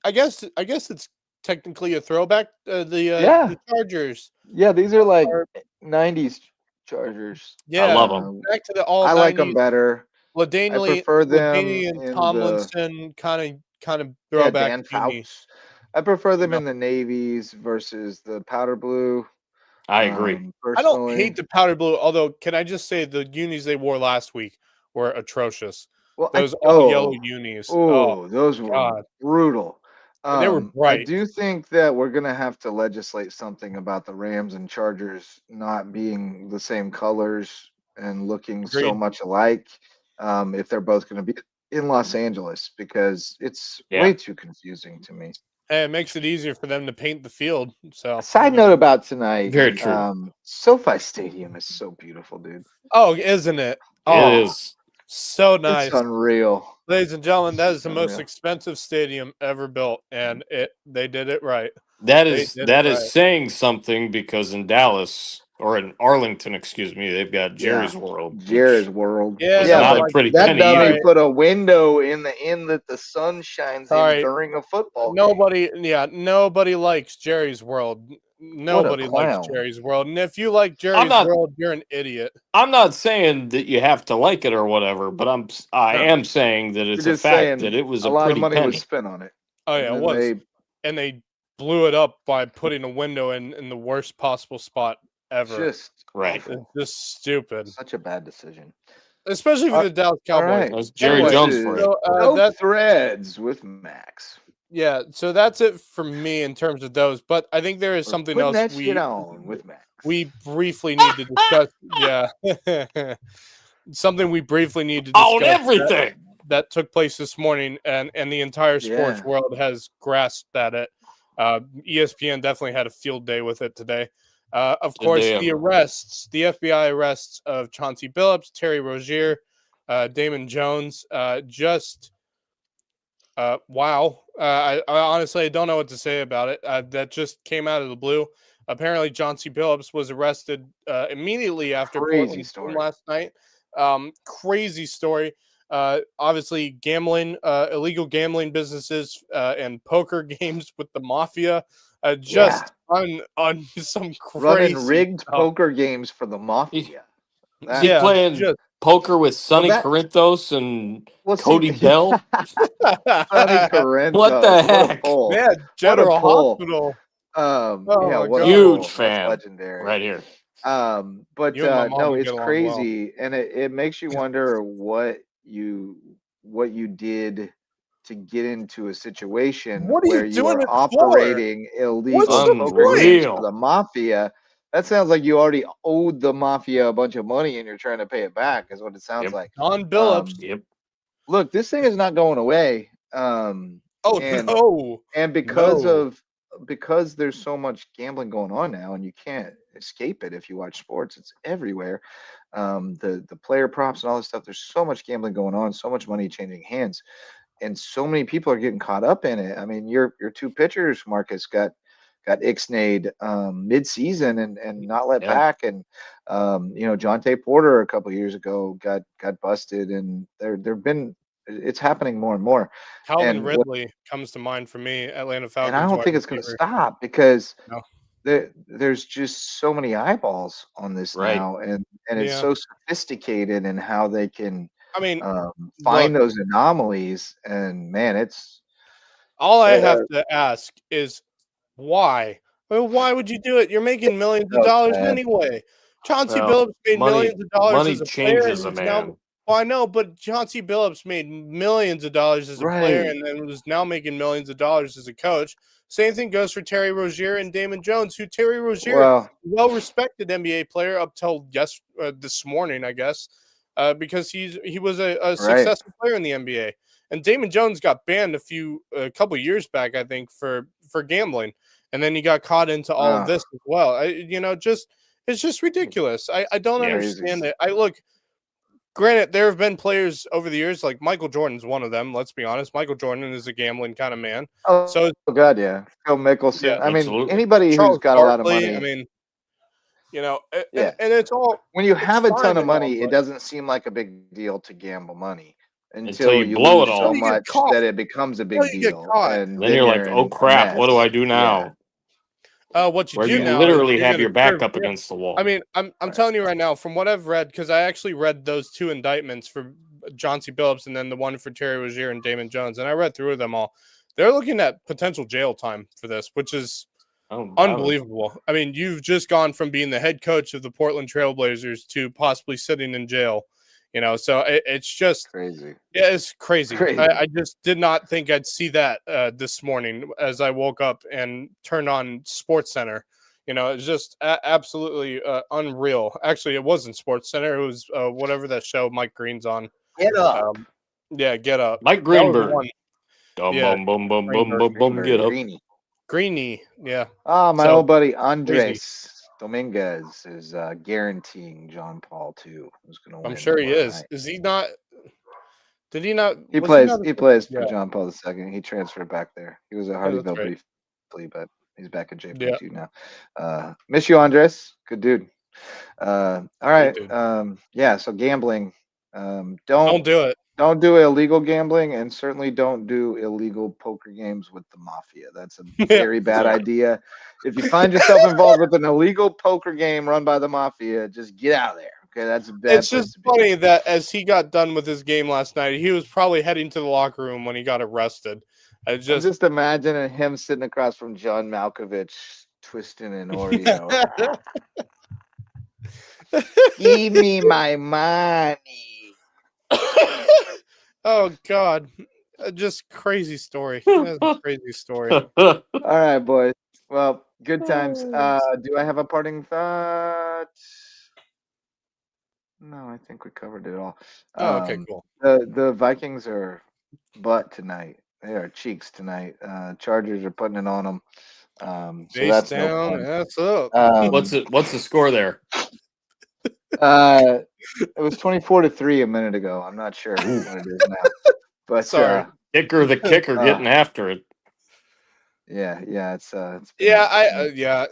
I guess it's technically a throwback. Yeah. The Chargers. Yeah, these are like Are- 90s Chargers. Yeah, love 'em. back to the all. I like them 90s. better. LaDainian, prefer them LaDainian in Tomlinson kind of Yeah, throwback. Dan uni. Fouts. I prefer them Yeah. in the navies versus the powder blue. I agree. I don't Personally, hate the powder blue, although can I just say the unis they wore last week were atrocious. well, Those all yellow unis. Oh, those were God. brutal. They were I bright. do think that we're gonna have to legislate something about the Rams and Chargers not being the same colors and looking so Agreed. much alike. If they're both gonna be in Los Angeles, because it's Yeah. way too confusing to me. And it makes it easier for them to paint the field. So A side note about tonight. Very true. SoFi Stadium is so beautiful, dude. Oh, isn't it? It Oh, is. so nice. It's unreal. Ladies and gentlemen, that is the most Unreal. expensive stadium ever built, and they did it right. That They is did that it is right. saying something because in Dallas or in Arlington, excuse me, they've got Jerry's World. Jerry's World. Yeah, was Yeah, not but a pretty that penny dummy either. put a window in the inn that the sun shines in Sorry. during a football game. Nobody likes Jerry's World. Nobody likes clown. Jerry's World. And if you like Jerry's World, you're an idiot. I'm not saying that you have to like it or whatever, but I No. am saying that it's You're a just fact saying that it was a a lot of pretty money penny. was spent on it. Oh yeah, And it then was. And they blew it up by putting a window in the worst possible spot ever. Just Right. awful. It's just stupid. Such a bad decision. Especially for the Dallas All Cowboys. right. That's Jerry This Jones is for you. So, Dope that's Threads with Max. yeah, so that's it for me in terms of those. But I think there is We're something putting else that shit on with Max. we briefly need to discuss. Yeah. Something we briefly need to discuss. On everything. That took place this morning, and the entire sports world has grasped at it. ESPN definitely had a field day with it today. Of course, the FBI arrests of Chauncey Billups, Terry Rozier, Damon Jones. Wow. I honestly don't know what to say about it. That just came out of the blue. Apparently, Chauncey Billups was arrested immediately after Portland's game last night. Crazy story. Obviously, gambling, illegal gambling businesses, and poker games with the mafia. Just on some crazy running rigged stuff. poker games for the mafia. Is he playing poker with Sonny Corinthos and Cody Bell? Sonny Corinthos. What the heck? Man, General Hospital. Huge fan. That's legendary. Right here. But no, it's crazy, and it makes you wonder what you did to get into a situation where you are operating illegal poker games for the mafia. That sounds like you already owed the mafia a bunch of money and you're trying to pay it back, is what it sounds like. Don Billups. Look, this thing is not going away. And because there's so much gambling going on now, and you can't escape it if you watch sports, it's everywhere. The player props and all this stuff, there's so much gambling going on, so much money changing hands, and so many people are getting caught up in it. I mean, your two pitchers, Marcus, got ixnayed mid-season and not let back, and Jonte Porter a couple of years ago got busted, and it's happening more and more. Calvin Ridley comes to mind for me, Atlanta Falcons. And I don't think it's going to stop because there's just so many eyeballs on this now, and it's so sophisticated in how they can find those anomalies. And man, it's all I have to ask is why? Well, why would you do it? You're making millions of dollars anyway. Chauncey Billups made millions of dollars money as a changes player. a man. Well, I know, but Chauncey Billups made millions of dollars as a player and then was now making millions of dollars as a coach. Same thing goes for Terry Rozier and Damon Jones, Terry Rozier, well-respected NBA player up till this morning, I guess, because he was a successful player in the NBA. And Damon Jones got banned a couple years back, I think, for gambling, and then he got caught into all of this as well. It's just ridiculous. I don't understand it. Granted, there have been players over the years, like Michael Jordan's one of them. Let's be honest. Michael Jordan is a gambling kind of man. Oh, God, yeah. Phil Mickelson. Yeah, I mean, anybody who's got a lot of money. I mean, and it's all. When you have a ton of money, it doesn't seem like a big deal to gamble money until you blow lose it all so much that it becomes a big deal. And then you're like, oh, crap, what do I do now? What you do now? Literally have your back up against the wall. I mean, I'm telling you right now, from what I've read, because I actually read those two indictments for Chauncey Billups and then the one for Terry Rozier and Damon Jones, and I read through them all. They're looking at potential jail time for this, which is unbelievable. I mean, you've just gone from being the head coach of the Portland Trailblazers to possibly sitting in jail. So it's just crazy. Yeah, it's crazy. I just did not think I'd see that this morning as I woke up and turned on Sports Center. It's just absolutely unreal. Actually, it wasn't Sports Center. It was whatever that show Mike Green's on. Get Up. Get Up. Mike Greenberg. Boom, boom, boom, boom, boom, get up. Greeny, yeah. My old buddy Andres Dominguez is guaranteeing John Paul too. Who's going to win? I'm sure he is. Is he not? Did he not? He plays for John Paul II. He transferred back there. He was at Hardyville briefly, but he's back at JP2 now. Miss you, Andres. Good dude. All right. dude. Yeah. So gambling. Don't Don't do it. do illegal gambling, and certainly don't do illegal poker games with the mafia. That's a very bad idea. If you find yourself involved with an illegal poker game run by the mafia, just get out of there. Okay, that's a bad It's place just to be. funny that as he got done with his game last night, he was probably heading to the locker room when he got arrested. I'm just imagining him sitting across from John Malkovich twisting an Oreo. Give me my money. Oh God, just crazy story. That's a crazy story. All right, boys. Well, good times. Do I have a parting thought? No, I think we covered it all. Oh, okay, cool. The Vikings are butt tonight. They are cheeks tonight. Chargers are putting it on them. So Face that's down, no fun. ass up. What's the score there? It was 24-3 a minute ago. I'm not sure what it is now. But Sorry. Kicker, the kicker getting after it. yeah, it's been yeah.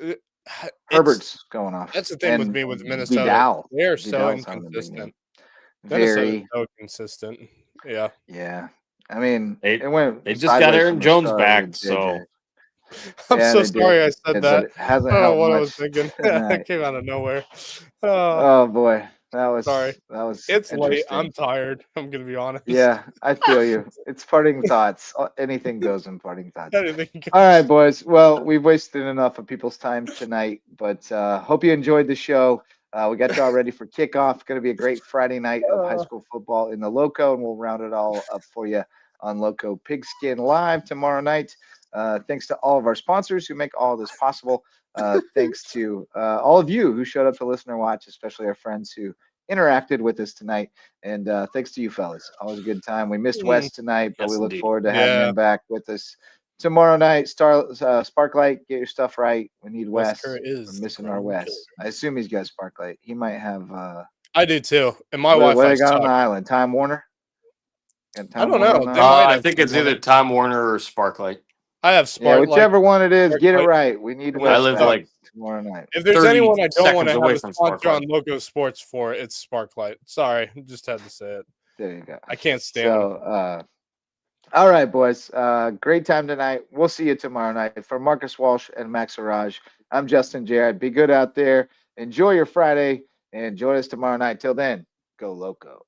Herbert's going off. That's the thing with And me with Minnesota. Vidal. They're so Vidal's having a big game. inconsistent. Minnesota's Very. so consistent. Yeah. Yeah. I mean, They it went just got sideways Aaron from the Jones start back, with so JJ. I'm Yeah, so they sorry did. I said But that. it hasn't Oh, helped what I much was thinking. tonight. That came out of nowhere. Oh boy, Sorry. that was It's late. interesting. I'm tired. I'm gonna be honest. Yeah, I feel you. It's parting thoughts. Anything goes in parting thoughts. Anything goes. All right, boys. Well, we've wasted enough of people's time tonight, but hope you enjoyed the show. We got y'all ready for kickoff. Going to be a great Friday night of high school football in the Lowco, and we'll round it all up for you on Lowco Pigskin Live tomorrow night. Thanks to all of our sponsors who make all this possible. Thanks to all of you who showed up to listen or watch, especially our friends who interacted with us tonight. And thanks to you fellas. Always a good time. We missed Wes tonight, but Yes, we look indeed. forward to having him back with us tomorrow night. Sparklight, get your stuff right. We need Wes. Kerr is We're the missing our crown Wes. killer. I assume he's got Sparklight. He might have I do too. And my what Wi-Fi they got on the sucks. island? Time Warner? Got I Time don't Warner know. on the They island? might I have think it's Time Warner. either Time Warner or Sparklight. I have Yeah, Spark. whichever one it is, get it Sparklight. right. We need I Wes live back like tomorrow night. If there's 30 anyone I don't want seconds to have away a from sponsor on Sparklight. Loco Sports for, it's Sparklight. Sorry, just had to say it. There you go. I can't stand them. So, all right, boys. Great time tonight. We'll see you tomorrow night. For Marcus Walsh and Max Araj, I'm Justin Jarrett. Be good out there. Enjoy your Friday and join us tomorrow night. Till then, go Loco.